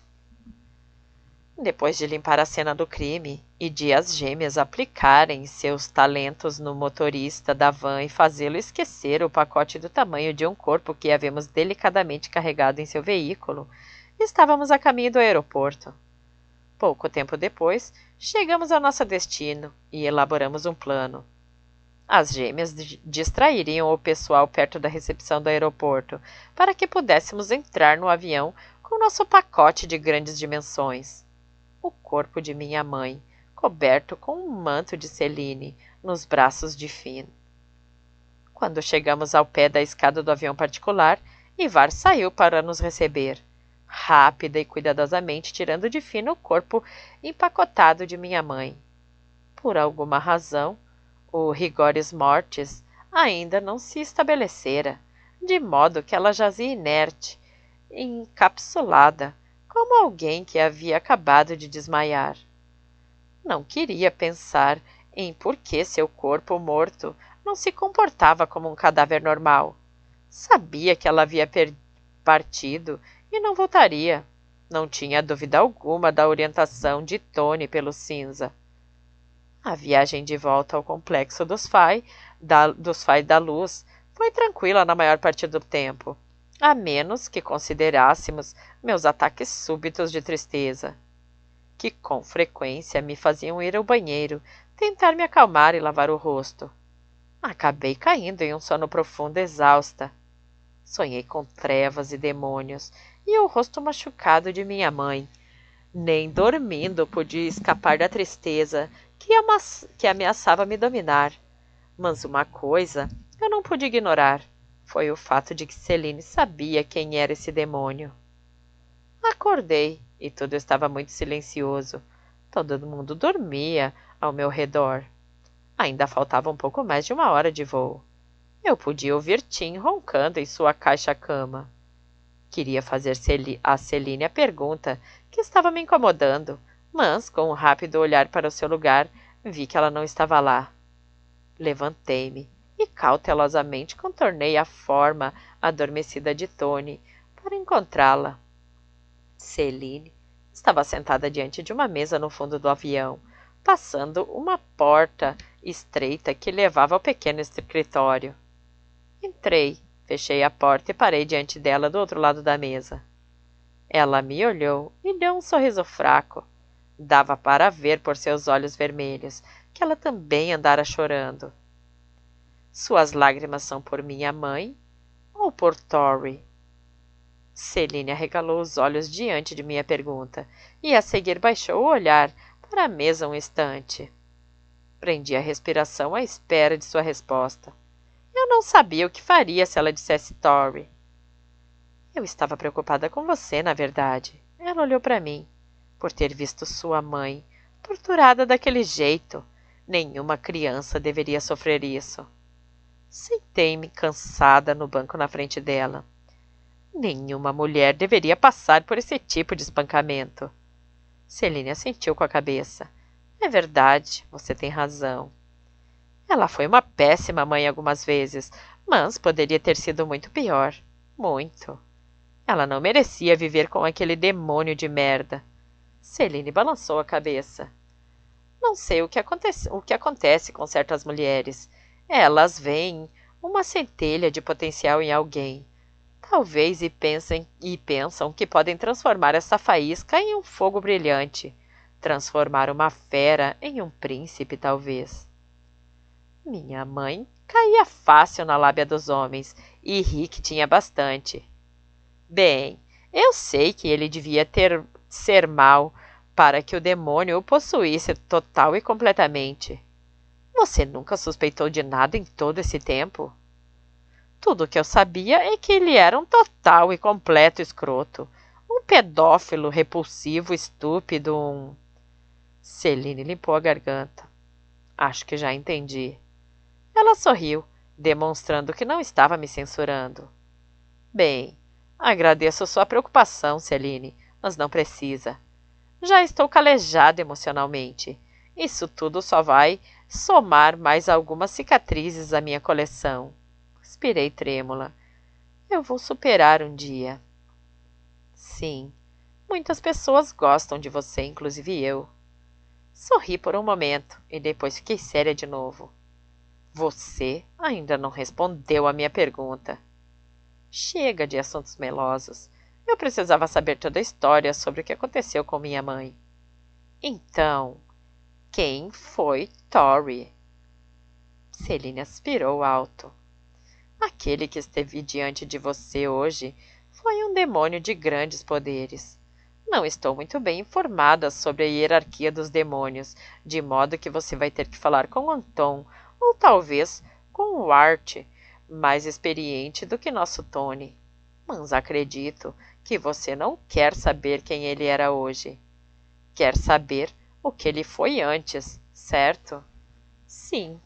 Depois de limpar a cena do crime e de as gêmeas aplicarem seus talentos no motorista da van e fazê-lo esquecer o pacote do tamanho de um corpo que havíamos delicadamente carregado em seu veículo, estávamos a caminho do aeroporto. Pouco tempo depois, chegamos ao nosso destino e elaboramos um plano. As gêmeas distrairiam o pessoal perto da recepção do aeroporto para que pudéssemos entrar no avião com nosso pacote de grandes dimensões. O corpo de minha mãe, coberto com um manto de Celine, nos braços de Finn. Quando chegamos ao pé da escada do avião particular, Ivar saiu para nos receber, rápida e cuidadosamente tirando de Finn o corpo empacotado de minha mãe. Por alguma razão, o rigores mortis ainda não se estabelecera, de modo que ela jazia inerte, encapsulada, como alguém que havia acabado de desmaiar. Não queria pensar em por que seu corpo morto não se comportava como um cadáver normal. Sabia que ela havia partido e não voltaria. Não tinha dúvida alguma da orientação de Tony pelo cinza. A viagem de volta ao complexo dos Fai da Luz foi tranquila na maior parte do tempo, a menos que considerássemos meus ataques súbitos de tristeza, que com frequência me faziam ir ao banheiro, tentar me acalmar e lavar o rosto. Acabei caindo em um sono profundo exausta. Sonhei com trevas e demônios e o rosto machucado de minha mãe. Nem dormindo pude escapar da tristeza que ameaçava me dominar. Mas uma coisa eu não pude ignorar. Foi o fato de que Celine sabia quem era esse demônio. Acordei e tudo estava muito silencioso. Todo mundo dormia ao meu redor. Ainda faltava um pouco mais de 1 hora de voo. Eu podia ouvir Tim roncando em sua caixa-cama. Queria fazer a Celine a pergunta que estava me incomodando, mas, com um rápido olhar para o seu lugar, vi que ela não estava lá. Levantei-me e cautelosamente contornei a forma adormecida de Tony para encontrá-la. Celine estava sentada diante de uma mesa no fundo do avião, passando uma porta estreita que levava ao pequeno escritório. Entrei, fechei a porta e parei diante dela do outro lado da mesa. Ela me olhou e deu um sorriso fraco. Dava para ver por seus olhos vermelhos que ela também andara chorando. Suas lágrimas são por minha mãe ou por Tori? Celine arregalou os olhos diante de minha pergunta e a seguir baixou o olhar para a mesa um instante. Prendi a respiração à espera de sua resposta. Eu não sabia o que faria se ela dissesse Tori. Eu estava preocupada com você, na verdade. Ela olhou para mim, por ter visto sua mãe torturada daquele jeito. Nenhuma criança deveria sofrer isso. Sentei-me cansada no banco na frente dela. Nenhuma mulher deveria passar por esse tipo de espancamento. Celine assentiu com a cabeça. É verdade, você tem razão. Ela foi uma péssima mãe algumas vezes, mas poderia ter sido muito pior. Muito. Ela não merecia viver com aquele demônio de merda. Celine balançou a cabeça. Não sei o que acontece com certas mulheres. Elas veem uma centelha de potencial em alguém. Talvez pensam que podem transformar essa faísca em um fogo brilhante. Transformar uma fera em um príncipe, talvez. Minha mãe caía fácil na lábia dos homens e Rick tinha bastante. Bem, eu sei que ele devia ser mau para que o demônio o possuísse total e completamente. Você nunca suspeitou de nada em todo esse tempo? Tudo o que eu sabia é que ele era um total e completo escroto. Um pedófilo repulsivo, estúpido, Celine limpou a garganta. Acho que já entendi. Ela sorriu, demonstrando que não estava me censurando. Bem, agradeço sua preocupação, Celine, mas não precisa. Já estou calejada emocionalmente. Isso tudo só vai somar mais algumas cicatrizes à minha coleção. Respirei trêmula. Eu vou superar um dia. Sim, Muitas pessoas gostam de você, inclusive eu. Sorri por um momento e depois fiquei séria de novo. Você ainda não respondeu a minha pergunta. Chega de assuntos melosos. Eu precisava saber toda a história sobre o que aconteceu com minha mãe. Então, quem foi Tori? Celine aspirou alto. Aquele que esteve diante de você hoje foi um demônio de grandes poderes. Não estou muito bem informada sobre a hierarquia dos demônios, de modo que você vai ter que falar com Anton, ou talvez com o Art, mais experiente do que nosso Tony. Mas acredito que você não quer saber quem ele era hoje. Quer saber o que ele foi antes, certo? Sim.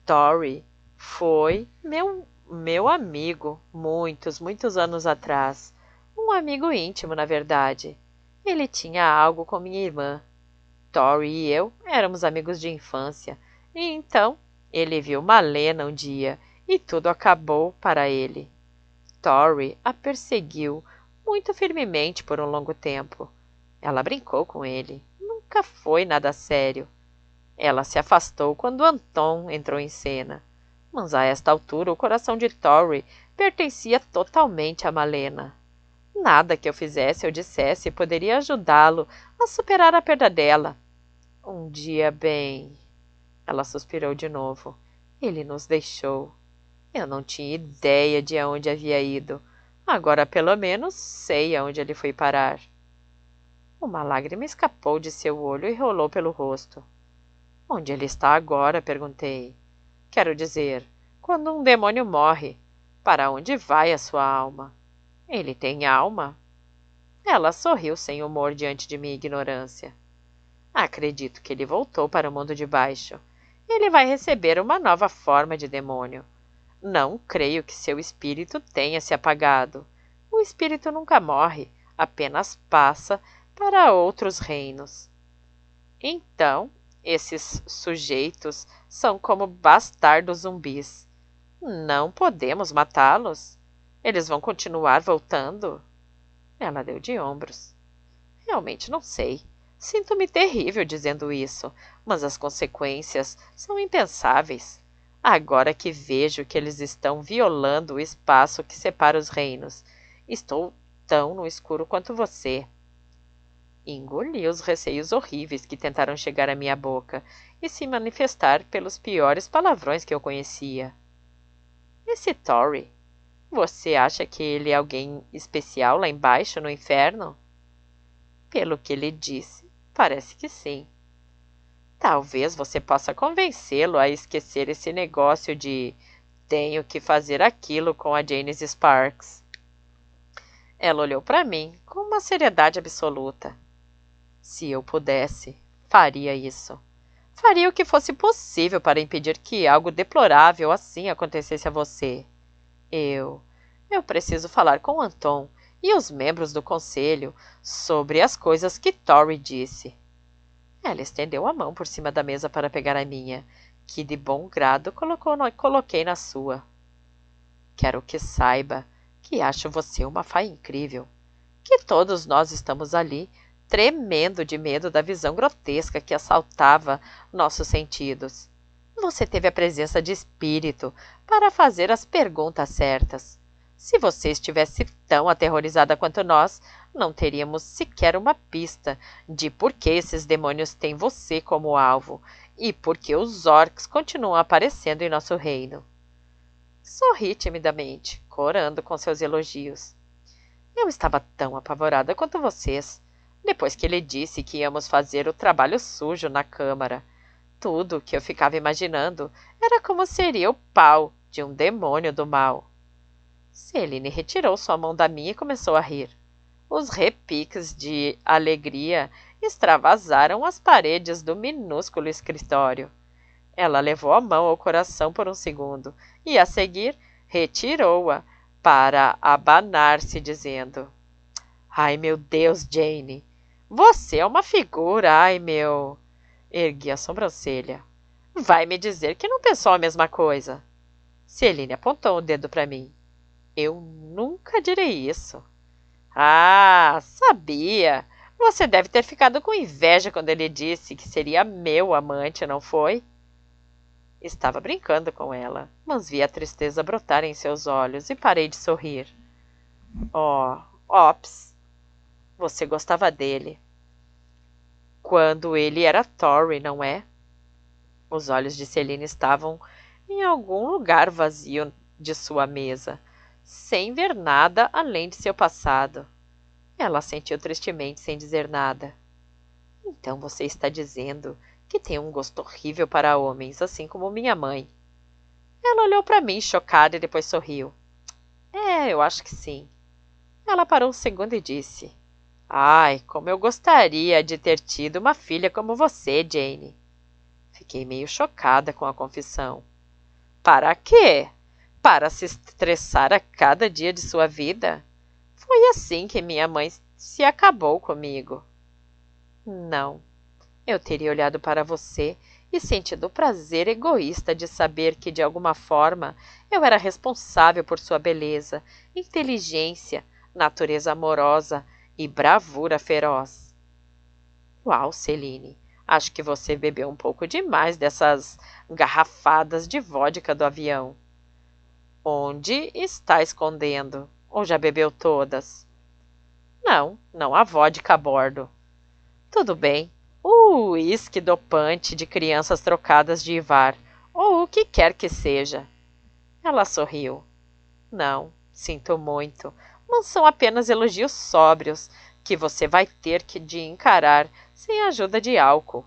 Tori foi meu amigo muitos anos atrás. Um amigo íntimo, na verdade. Ele tinha algo com minha irmã. Tori e eu éramos amigos de infância. E então ele viu Malena um dia e tudo acabou para ele. Tori a perseguiu muito firmemente por um longo tempo. Ela brincou com ele. Nunca foi nada sério. Ela se afastou quando Anton entrou em cena. Mas a esta altura o coração de Tori pertencia totalmente a Malena. Nada que eu fizesse ou dissesse poderia ajudá-lo a superar a perda dela. Um dia bem... Ela suspirou de novo. Ele nos deixou. Eu não tinha ideia de aonde havia ido. Agora, pelo menos, sei aonde ele foi parar. Uma lágrima escapou de seu olho e rolou pelo rosto. Onde ele está agora? Perguntei. Quero dizer, quando um demônio morre, para onde vai a sua alma? Ele tem alma? Ela sorriu sem humor diante de minha ignorância. Acredito que ele voltou para o mundo de baixo. Ele vai receber uma nova forma de demônio. Não creio que seu espírito tenha se apagado. O espírito nunca morre, apenas passa para outros reinos. Então, esses sujeitos são como bastardos zumbis. Não podemos matá-los? Eles vão continuar voltando? Ela deu de ombros. Realmente não sei. Sinto-me terrível dizendo isso, mas as consequências são impensáveis. Agora que vejo que eles estão violando o espaço que separa os reinos, estou tão no escuro quanto você. Engoli os receios horríveis que tentaram chegar à minha boca e se manifestar pelos piores palavrões que eu conhecia. Esse Tori, você acha que ele é alguém especial lá embaixo no inferno? Pelo que ele disse, parece que sim. Talvez você possa convencê-lo a esquecer esse negócio de tenho que fazer aquilo com a Janice Sparks. Ela olhou para mim com uma seriedade absoluta. Se eu pudesse, faria isso. Faria o que fosse possível para impedir que algo deplorável assim acontecesse a você. Eu preciso falar com Anton e os membros do conselho sobre as coisas que Tori disse. Ela estendeu a mão por cima da mesa para pegar a minha, que de bom grado coloquei na sua. Quero que saiba que acho você uma faia incrível, que todos nós estamos ali tremendo de medo da visão grotesca que assaltava nossos sentidos. Você teve a presença de espírito para fazer as perguntas certas. Se você estivesse tão aterrorizada quanto nós, não teríamos sequer uma pista de por que esses demônios têm você como alvo e por que os orcs continuam aparecendo em nosso reino. Sorri timidamente, corando com seus elogios. Eu estava tão apavorada quanto vocês, depois que ele disse que íamos fazer o trabalho sujo na câmara. Tudo o que eu ficava imaginando era como seria o pau de um demônio do mal. Celine retirou sua mão da minha e começou a rir. Os repiques de alegria extravasaram as paredes do minúsculo escritório. Ela levou a mão ao coração por um segundo e, a seguir, retirou-a para abanar-se, dizendo: Ai, meu Deus, Jane! Você é uma figura, ai, meu... Ergui a sobrancelha. Vai me dizer que não pensou a mesma coisa. Celine apontou o dedo para mim. Eu nunca direi isso. Ah, sabia! Você deve ter ficado com inveja quando ele disse que seria meu amante, não foi? Estava brincando com ela, mas vi a tristeza brotar em seus olhos e parei de sorrir. Oh, ops! Você gostava dele. Quando ele era Tory, não é? Os olhos de Celine estavam em algum lugar vazio de sua mesa, sem ver nada além de seu passado. Ela assentiu tristemente, sem dizer nada. Então você está dizendo que tem um gosto horrível para homens, assim como minha mãe. Ela olhou para mim, chocada, e depois sorriu. É, eu acho que sim. Ela parou um segundo e disse: Ai, como eu gostaria de ter tido uma filha como você, Jane. Fiquei meio chocada com a confissão. Para quê? Para se estressar a cada dia de sua vida? Foi assim que minha mãe se acabou comigo. Não, eu teria olhado para você e sentido o prazer egoísta de saber que, de alguma forma, eu era responsável por sua beleza, inteligência, natureza amorosa e bravura feroz. Uau, Celine, acho que você bebeu um pouco demais dessas garrafadas de vodka do avião. Onde está escondendo? Ou já bebeu todas? Não, não há vodka a bordo. Tudo bem. O uísque dopante de crianças trocadas de Ivar, ou o que quer que seja. Ela sorriu. Não, sinto muito, mas são apenas elogios sóbrios que você vai ter que de encarar sem a ajuda de álcool.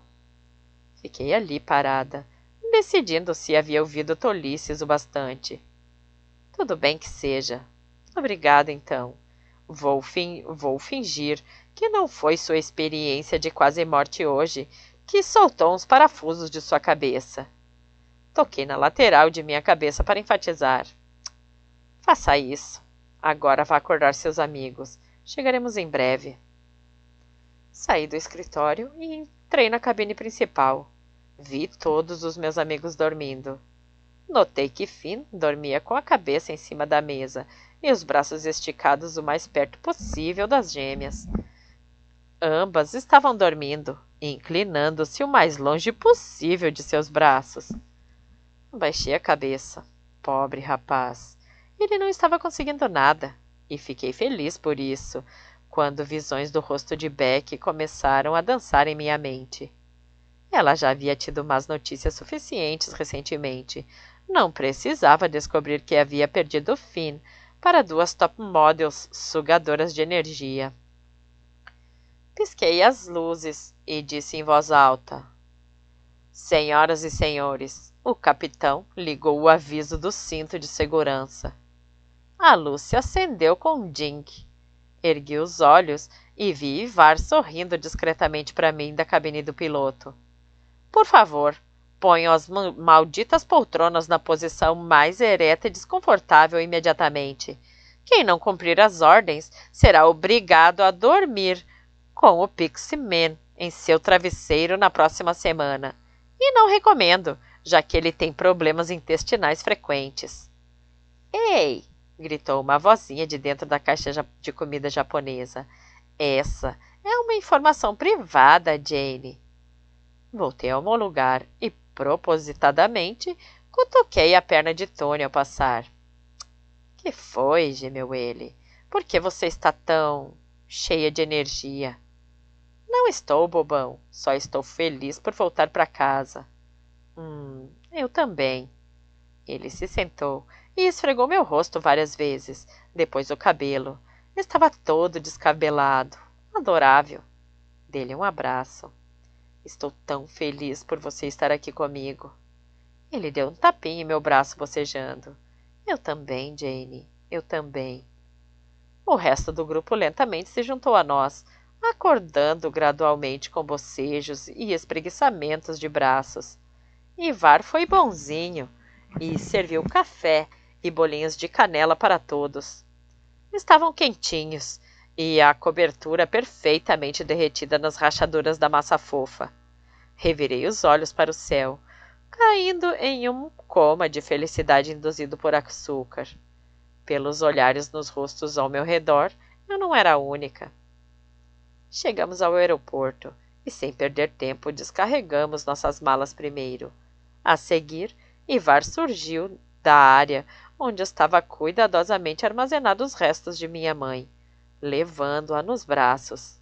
Fiquei ali parada, decidindo se havia ouvido tolices o bastante. Tudo bem que seja. Obrigada, então. Vou fingir que não foi sua experiência de quase morte hoje que soltou uns parafusos de sua cabeça. Toquei na lateral de minha cabeça para enfatizar. Faça isso. Agora vá acordar seus amigos. Chegaremos em breve. Saí do escritório e entrei na cabine principal. Vi todos os meus amigos dormindo. Notei que Finn dormia com a cabeça em cima da mesa e os braços esticados o mais perto possível das gêmeas. Ambas estavam dormindo, inclinando-se o mais longe possível de seus braços. Baixei a cabeça. Pobre rapaz. Ele não estava conseguindo nada, e fiquei feliz por isso, quando visões do rosto de Beck começaram a dançar em minha mente. Ela já havia tido más notícias suficientes recentemente. Não precisava descobrir que havia perdido Finn para duas top models sugadoras de energia. Pisquei as luzes e disse em voz alta: Senhoras e senhores, o capitão ligou o aviso do cinto de segurança. A luz se acendeu com um dink. Ergui os olhos e vi Ivar sorrindo discretamente para mim da cabine do piloto. Por favor, ponham as malditas poltronas na posição mais ereta e desconfortável imediatamente. Quem não cumprir as ordens será obrigado a dormir com o Pixie Man em seu travesseiro na próxima semana. E não recomendo, já que ele tem problemas intestinais frequentes. Ei! Gritou uma vozinha de dentro da caixa de comida japonesa. Essa é uma informação privada, Jane. Voltei ao meu lugar e, propositadamente, cutuquei a perna de Tony ao passar. Que foi? Gemeu ele. Por que você está tão cheia de energia? Não estou, bobão. Só estou feliz por voltar para casa. Eu também. Ele se sentou e esfregou meu rosto várias vezes, depois o cabelo. Estava todo descabelado. Adorável. Dei-lhe um abraço. Estou tão feliz por você estar aqui comigo. Ele deu um tapinha em meu braço, bocejando. Eu também, Jane. Eu também. O resto do grupo lentamente se juntou a nós, acordando gradualmente com bocejos e espreguiçamentos de braços. Ivar foi bonzinho e serviu café e bolinhos de canela para todos. Estavam quentinhos e a cobertura perfeitamente derretida nas rachaduras da massa fofa. Revirei os olhos para o céu, caindo em um coma de felicidade induzido por açúcar. Pelos olhares nos rostos ao meu redor, Eu não era a única. Chegamos ao aeroporto e, sem perder tempo, descarregamos nossas malas primeiro. A seguir, Ivar surgiu da área onde estava cuidadosamente armazenados os restos de minha mãe, levando-a nos braços.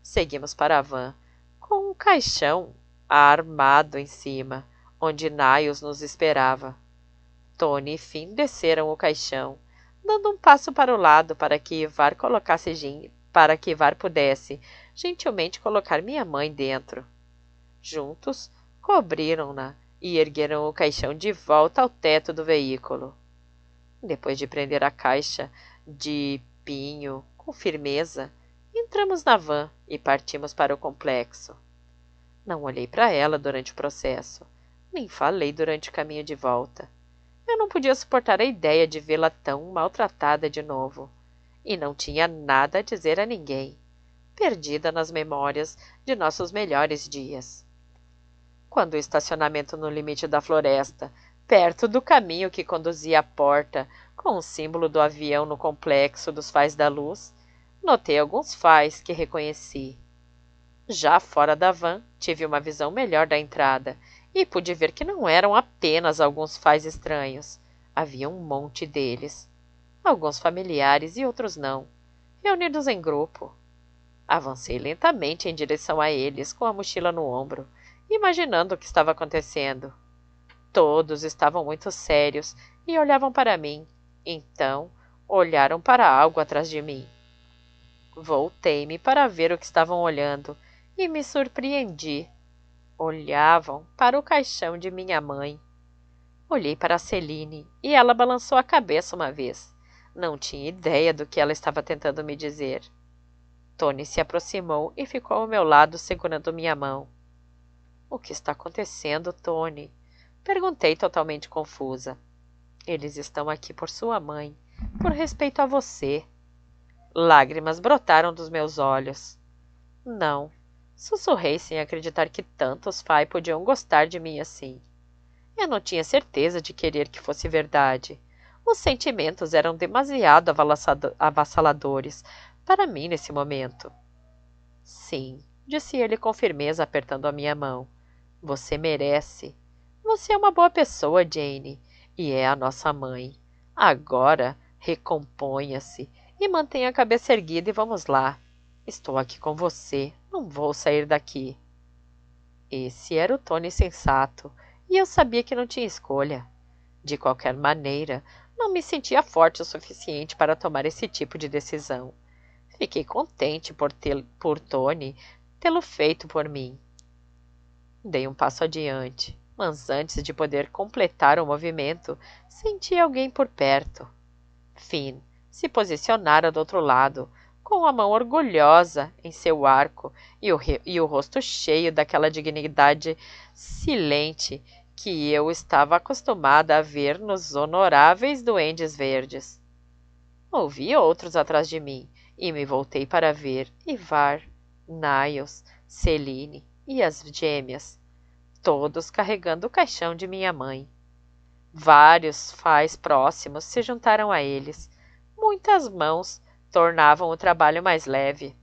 Seguimos para a van, com um caixão armado em cima, onde Niles nos esperava. Tony e Finn desceram o caixão, dando um passo para o lado para que Ivar pudesse gentilmente colocar minha mãe dentro. Juntos, cobriram-na e ergueram o caixão de volta ao teto do veículo. Depois de prender a caixa de pinho com firmeza, entramos na van e partimos para o complexo. Não olhei para ela durante o processo, nem falei durante o caminho de volta. Eu não podia suportar a ideia de vê-la tão maltratada de novo, e não tinha nada a dizer a ninguém, perdida nas memórias de nossos melhores dias. Quando o estacionamento no limite da floresta, perto do caminho que conduzia à porta, com o símbolo do avião no complexo dos Fais da Luz, notei alguns Fais que reconheci. Já fora da van, tive uma visão melhor da entrada e pude ver que não eram apenas alguns Fais estranhos. Havia um monte deles. Alguns familiares e outros não, reunidos em grupo. Avancei lentamente em direção a eles, com a mochila no ombro, imaginando o que estava acontecendo. Todos estavam muito sérios e olhavam para mim. Então, olharam para algo atrás de mim. Voltei-me para ver o que estavam olhando e me surpreendi. Olhavam para o caixão de minha mãe. Olhei para Celine e ela balançou a cabeça uma vez. Não tinha ideia do que ela estava tentando me dizer. Tony se aproximou e ficou ao meu lado segurando minha mão. — O que está acontecendo, Tony? Perguntei totalmente confusa. — Eles estão aqui por sua mãe, por respeito a você. Lágrimas brotaram dos meus olhos. Não, sussurrei sem acreditar que tantos Fai podiam gostar de mim assim. Eu não tinha certeza de querer que fosse verdade. Os sentimentos eram demasiado avassaladores para mim nesse momento. Sim, disse ele com firmeza, apertando a minha mão. Você merece. Você é uma boa pessoa, Jane, e é a nossa mãe. Agora, recomponha-se e mantenha a cabeça erguida e vamos lá. Estou aqui com você, não vou sair daqui. Esse era o Tony sensato, e eu sabia que não tinha escolha. De qualquer maneira, não me sentia forte o suficiente para tomar esse tipo de decisão. Fiquei contente por Tony tê-lo feito por mim. Dei um passo adiante, mas antes de poder completar o movimento, senti alguém por perto. Finn se posicionara do outro lado, com a mão orgulhosa em seu arco e o rosto cheio daquela dignidade silente que eu estava acostumada a ver nos honoráveis duendes verdes. Ouvi outros atrás de mim e me voltei para ver Ivar, Niles, Celine e as gêmeas, todos carregando o caixão de minha mãe. Vários Fais próximos se juntaram a eles. Muitas mãos tornavam o trabalho mais leve.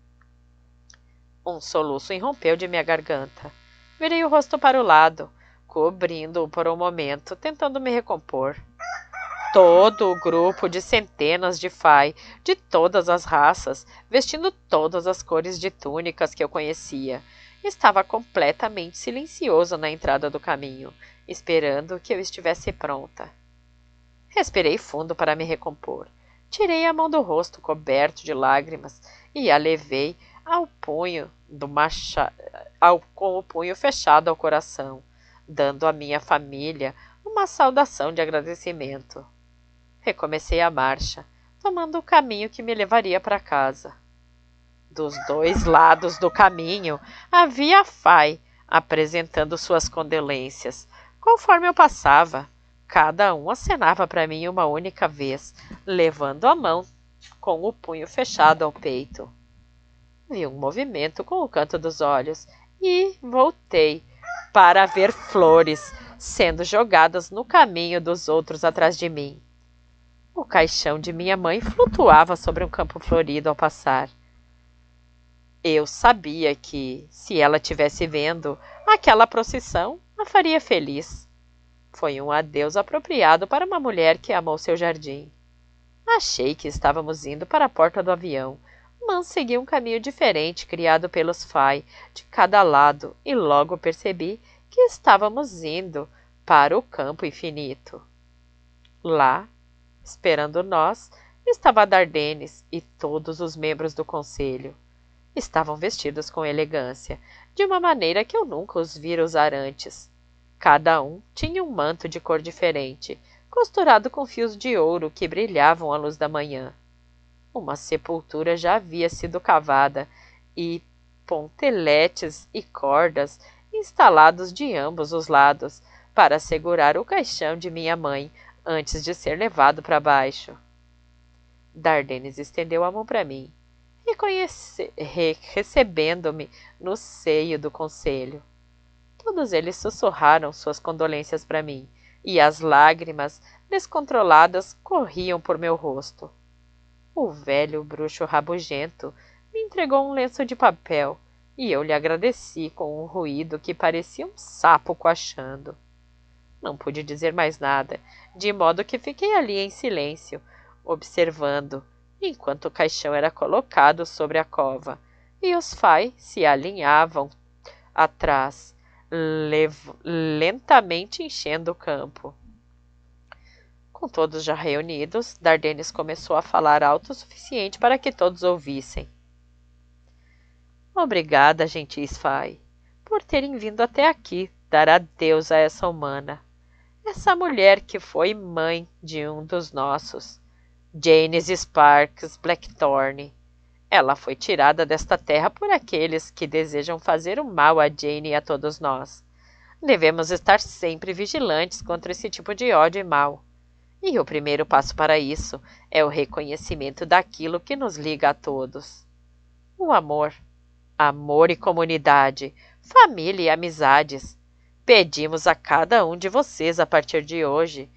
Um soluço irrompeu de minha garganta. Virei o rosto para o lado, cobrindo-o por um momento, tentando me recompor. Todo o grupo de centenas de Fai, de todas as raças, vestindo todas as cores de túnicas que eu conhecia, estava completamente silencioso na entrada do caminho, esperando que eu estivesse pronta. Respirei fundo para me recompor. Tirei a mão do rosto coberto de lágrimas e a levei com o punho fechado ao coração, dando à minha família uma saudação de agradecimento. Recomecei a marcha, tomando o caminho que me levaria para casa. Dos dois lados do caminho havia Fai, apresentando suas condolências. Conforme eu passava, cada um acenava para mim uma única vez, levando a mão com o punho fechado ao peito. Vi um movimento com o canto dos olhos e voltei para ver flores sendo jogadas no caminho dos outros atrás de mim. O caixão de minha mãe flutuava sobre um campo florido ao passar. Eu sabia que, se ela tivesse vendo aquela procissão, a faria feliz. Foi um adeus apropriado para uma mulher que amou seu jardim. Achei que estávamos indo para a porta do avião, mas segui um caminho diferente criado pelos Fay de cada lado e logo percebi que estávamos indo para o campo infinito. Lá, esperando nós, estava Dardenes e todos os membros do conselho. Estavam vestidos com elegância, de uma maneira que eu nunca os vira usar antes. Cada um tinha um manto de cor diferente, costurado com fios de ouro que brilhavam à luz da manhã. Uma sepultura já havia sido cavada e ponteletes e cordas instalados de ambos os lados para segurar o caixão de minha mãe antes de ser levado para baixo. Dardenes estendeu a mão para mim, recebendo-me no seio do conselho. Todos eles sussurraram suas condolências para mim, e as lágrimas descontroladas corriam por meu rosto. O velho bruxo rabugento me entregou um lenço de papel, e eu lhe agradeci com um ruído que parecia um sapo coachando. Não pude dizer mais nada, de modo que fiquei ali em silêncio, observando, enquanto o caixão era colocado sobre a cova, e os Fay se alinhavam atrás, lentamente enchendo o campo. Com todos já reunidos, Dardenes começou a falar alto o suficiente para que todos ouvissem. Obrigada, gentis Fay, por terem vindo até aqui dar adeus a essa humana. Essa mulher que foi mãe de um dos nossos, Janice Sparks Blackthorne. Ela foi tirada desta terra por aqueles que desejam fazer o mal a Jane e a todos nós. Devemos estar sempre vigilantes contra esse tipo de ódio e mal. E o primeiro passo para isso é o reconhecimento daquilo que nos liga a todos. O amor. Amor e comunidade, família e amizades. Pedimos a cada um de vocês a partir de hoje.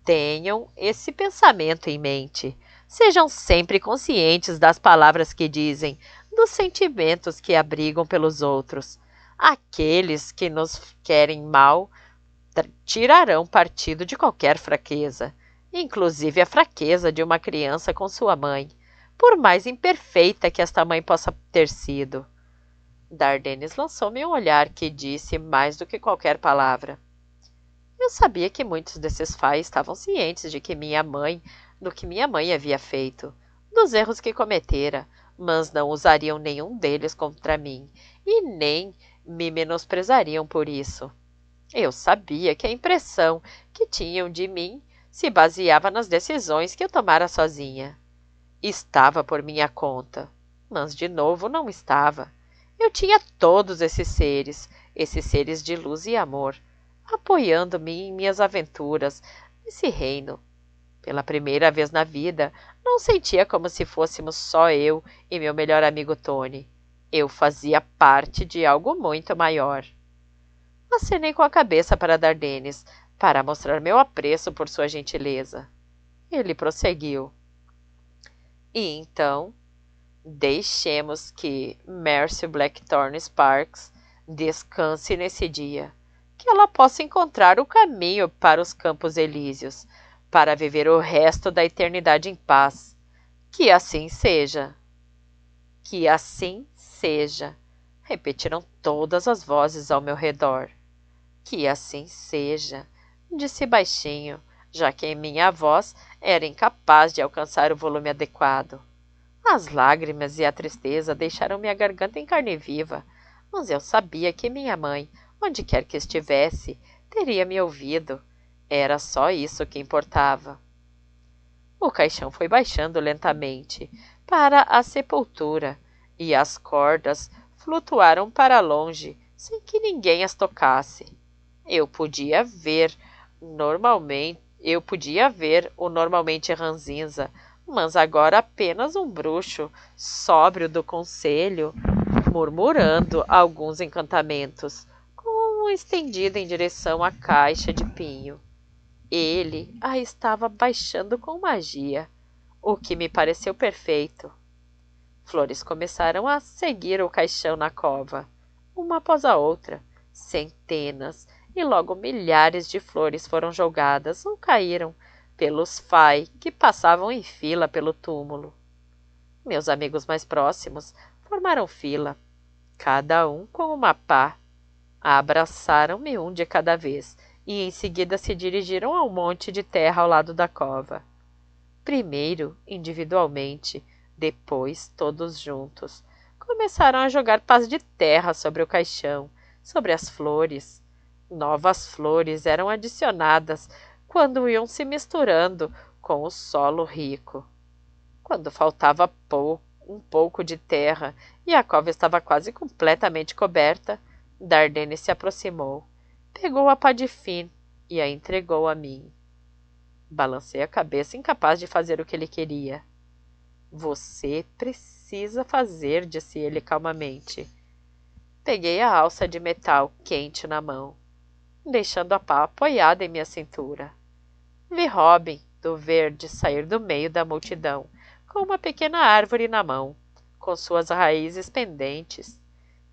Tenham esse pensamento em mente. Sejam sempre conscientes das palavras que dizem, dos sentimentos que abrigam pelos outros. Aqueles que nos querem mal tirarão partido de qualquer fraqueza, inclusive a fraqueza de uma criança com sua mãe, por mais imperfeita que esta mãe possa ter sido. Dardenes lançou-me um olhar que disse mais do que qualquer palavra. Eu sabia que muitos desses Fay estavam cientes do que minha mãe havia feito, dos erros que cometera, mas não usariam nenhum deles contra mim, e nem me menosprezariam por isso. Eu sabia que a impressão que tinham de mim se baseava nas decisões que eu tomara sozinha. Estava por minha conta, mas de novo não estava. Eu tinha todos esses seres de luz e amor, apoiando-me em minhas aventuras nesse reino. Pela primeira vez na vida, não sentia como se fôssemos só eu e meu melhor amigo Tony. Eu fazia parte de algo muito maior. Acenei com a cabeça para Dardenes, para mostrar meu apreço por sua gentileza. Ele prosseguiu. E então, deixemos que Mercy Blackthorne Sparks descanse nesse dia, que ela possa encontrar o caminho para os Campos Elíseos, para viver o resto da eternidade em paz. Que assim seja. Que assim seja, repetiram todas as vozes ao meu redor. Que assim seja, disse baixinho, já que minha voz era incapaz de alcançar o volume adequado. As lágrimas e a tristeza deixaram minha garganta em carne viva, mas eu sabia que minha mãe, onde quer que estivesse, teria me ouvido. Era só isso que importava. O caixão foi baixando lentamente para a sepultura, e as cordas flutuaram para longe, sem que ninguém as tocasse. Eu podia ver o normalmente ranzinza, mas agora apenas um bruxo sóbrio do conselho, murmurando alguns encantamentos, com a mão estendida em direção à caixa de pinho. Ele a estava baixando com magia, o que me pareceu perfeito. Flores começaram a seguir o caixão na cova, uma após a outra, centenas e logo milhares de flores foram jogadas ou caíram pelos fai que passavam em fila pelo túmulo. Meus amigos mais próximos formaram fila, cada um com uma pá. Abraçaram-me um de cada vez e em seguida se dirigiram ao monte de terra ao lado da cova. Primeiro, individualmente, depois, todos juntos. Começaram a jogar pás de terra sobre o caixão, sobre as flores. Novas flores eram adicionadas quando iam se misturando com o solo rico. Quando faltava um pouco de terra e a cova estava quase completamente coberta, Dardenne se aproximou, pegou a pá de Finn e a entregou a mim. Balancei a cabeça, incapaz de fazer o que ele queria. Você precisa fazer, disse ele calmamente. Peguei a alça de metal quente na mão, deixando a pá apoiada em minha cintura. Vi Robin, do verde, sair do meio da multidão, com uma pequena árvore na mão, com suas raízes pendentes.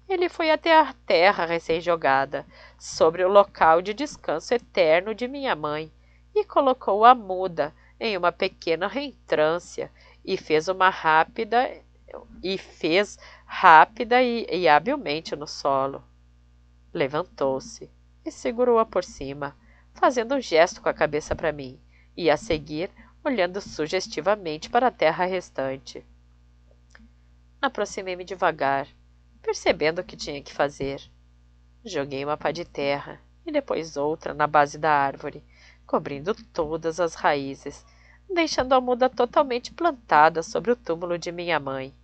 Ele foi até a terra recém-jogada, sobre o local de descanso eterno de minha mãe, e colocou-a muda em uma pequena reentrância e fez rápida e habilmente no solo. Levantou-se e segurou-a por cima, fazendo um gesto com a cabeça para mim, e a seguir olhando sugestivamente para a terra restante. Aproximei-me devagar, percebendo o que tinha que fazer. Joguei uma pá de terra e depois outra na base da árvore, cobrindo todas as raízes, deixando a muda totalmente plantada sobre o túmulo de minha mãe.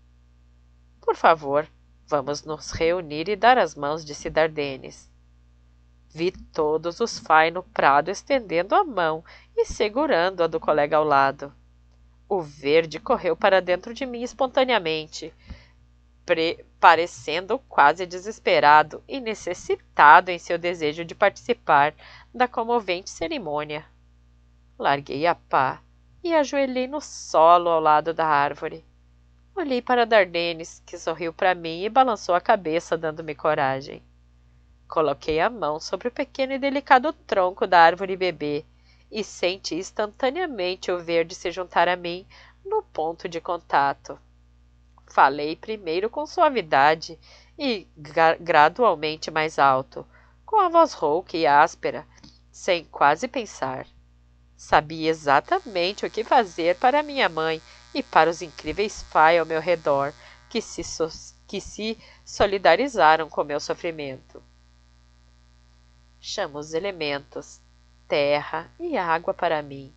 Por favor, vamos nos reunir e dar as mãos, disse Dardenes. Vi todos os fai no prado estendendo a mão e segurando a do colega ao lado. O verde correu para dentro de mim espontaneamente, parecendo quase desesperado e necessitado em seu desejo de participar da comovente cerimônia. Larguei a pá e ajoelhei no solo ao lado da árvore. Olhei para Dardenes, que sorriu para mim e balançou a cabeça, dando-me coragem. Coloquei a mão sobre o pequeno e delicado tronco da árvore bebê e senti instantaneamente o verde se juntar a mim no ponto de contato. Falei primeiro com suavidade e gradualmente mais alto, com a voz rouca e áspera, sem quase pensar. Sabia exatamente o que fazer para minha mãe e para os incríveis fai ao meu redor, que se solidarizaram com meu sofrimento. Chamo os elementos, terra e água para mim.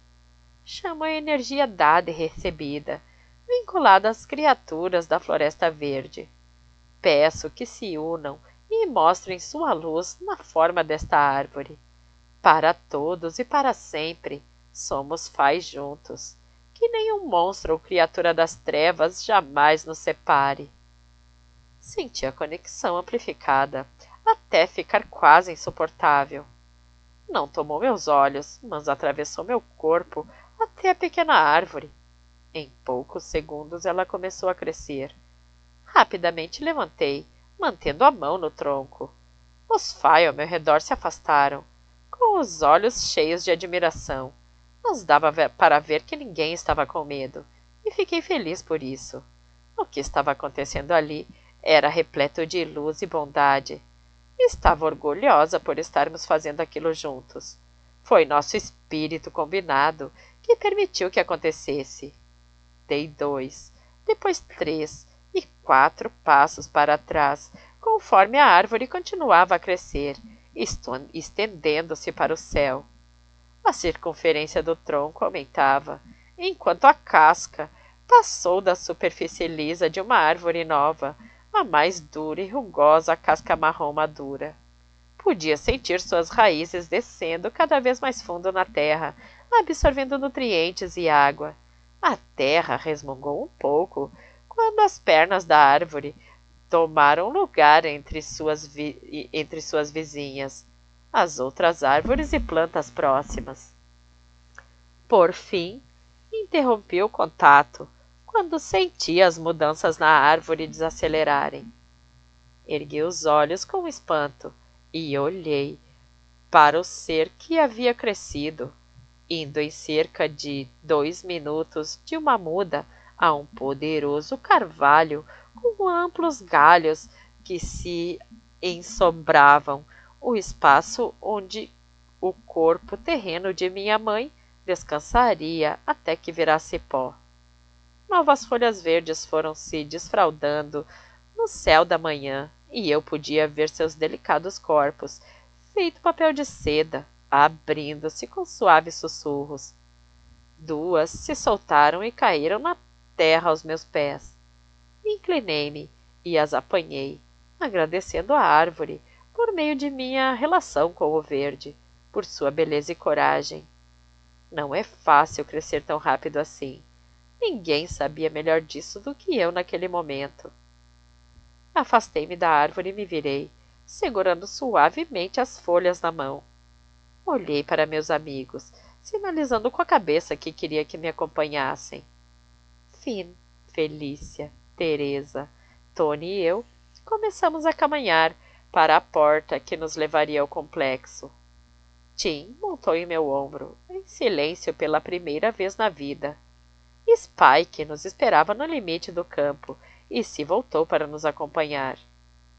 Chamo a energia dada e recebida, vinculada às criaturas da Floresta Verde. Peço que se unam e mostrem sua luz na forma desta árvore. Para todos e para sempre, somos fai juntos. Que nenhum monstro ou criatura das trevas jamais nos separe. Senti a conexão amplificada, até ficar quase insuportável. Não tomou meus olhos, mas atravessou meu corpo até a pequena árvore. Em poucos segundos ela começou a crescer. Rapidamente levantei, mantendo a mão no tronco. Os fai ao meu redor se afastaram, com os olhos cheios de admiração, mas dava para ver que ninguém estava com medo, e fiquei feliz por isso. O que estava acontecendo ali era repleto de luz e bondade. Estava orgulhosa por estarmos fazendo aquilo juntos. Foi nosso espírito combinado que permitiu que acontecesse. Dei 2, depois 3 e 4 passos para trás, conforme a árvore continuava a crescer, estendendo-se para o céu. A circunferência do tronco aumentava, enquanto a casca passou da superfície lisa de uma árvore nova à mais dura e rugosa casca marrom madura. Podia sentir suas raízes descendo cada vez mais fundo na terra, absorvendo nutrientes e água. A terra resmungou um pouco quando as pernas da árvore tomaram lugar entre suas vizinhas, as outras árvores e plantas próximas. Por fim, interrompi o contato quando senti as mudanças na árvore desacelerarem. Ergui os olhos com espanto e olhei para o ser que havia crescido, indo em cerca de 2 minutos de uma muda a um poderoso carvalho com amplos galhos que se ensombravam o espaço onde o corpo terreno de minha mãe descansaria até que virasse pó. Novas folhas verdes foram se desfraldando no céu da manhã e eu podia ver seus delicados corpos, feito papel de seda, abrindo-se com suaves sussurros. Duas se soltaram e caíram na terra aos meus pés. Inclinei-me e as apanhei, agradecendo à árvore por meio de minha relação com o verde, por sua beleza e coragem. Não é fácil crescer tão rápido assim. Ninguém sabia melhor disso do que eu naquele momento. Afastei-me da árvore e me virei, segurando suavemente as folhas na mão. Olhei para meus amigos, sinalizando com a cabeça que queria que me acompanhassem. Finn, Felícia, Teresa, Tony e eu começamos a caminhar para a porta que nos levaria ao complexo. Tim montou em meu ombro, em silêncio pela primeira vez na vida. Spike nos esperava no limite do campo e se voltou para nos acompanhar.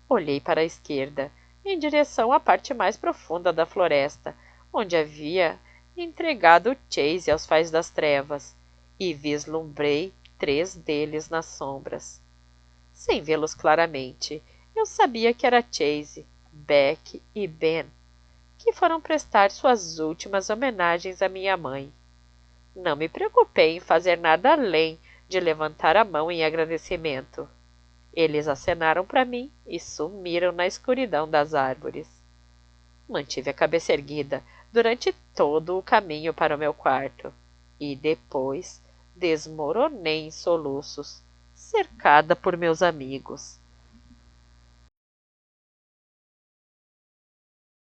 Olhei para a esquerda, em direção à parte mais profunda da floresta, onde havia entregado Chase aos Fais das Trevas, e vislumbrei 3 deles nas sombras. Sem vê-los claramente, eu sabia que era Chase, Beck e Ben, que foram prestar suas últimas homenagens à minha mãe. Não me preocupei em fazer nada além de levantar a mão em agradecimento. Eles acenaram para mim e sumiram na escuridão das árvores. Mantive a cabeça erguida durante todo o caminho para o meu quarto e depois desmoronei em soluços, cercada por meus amigos.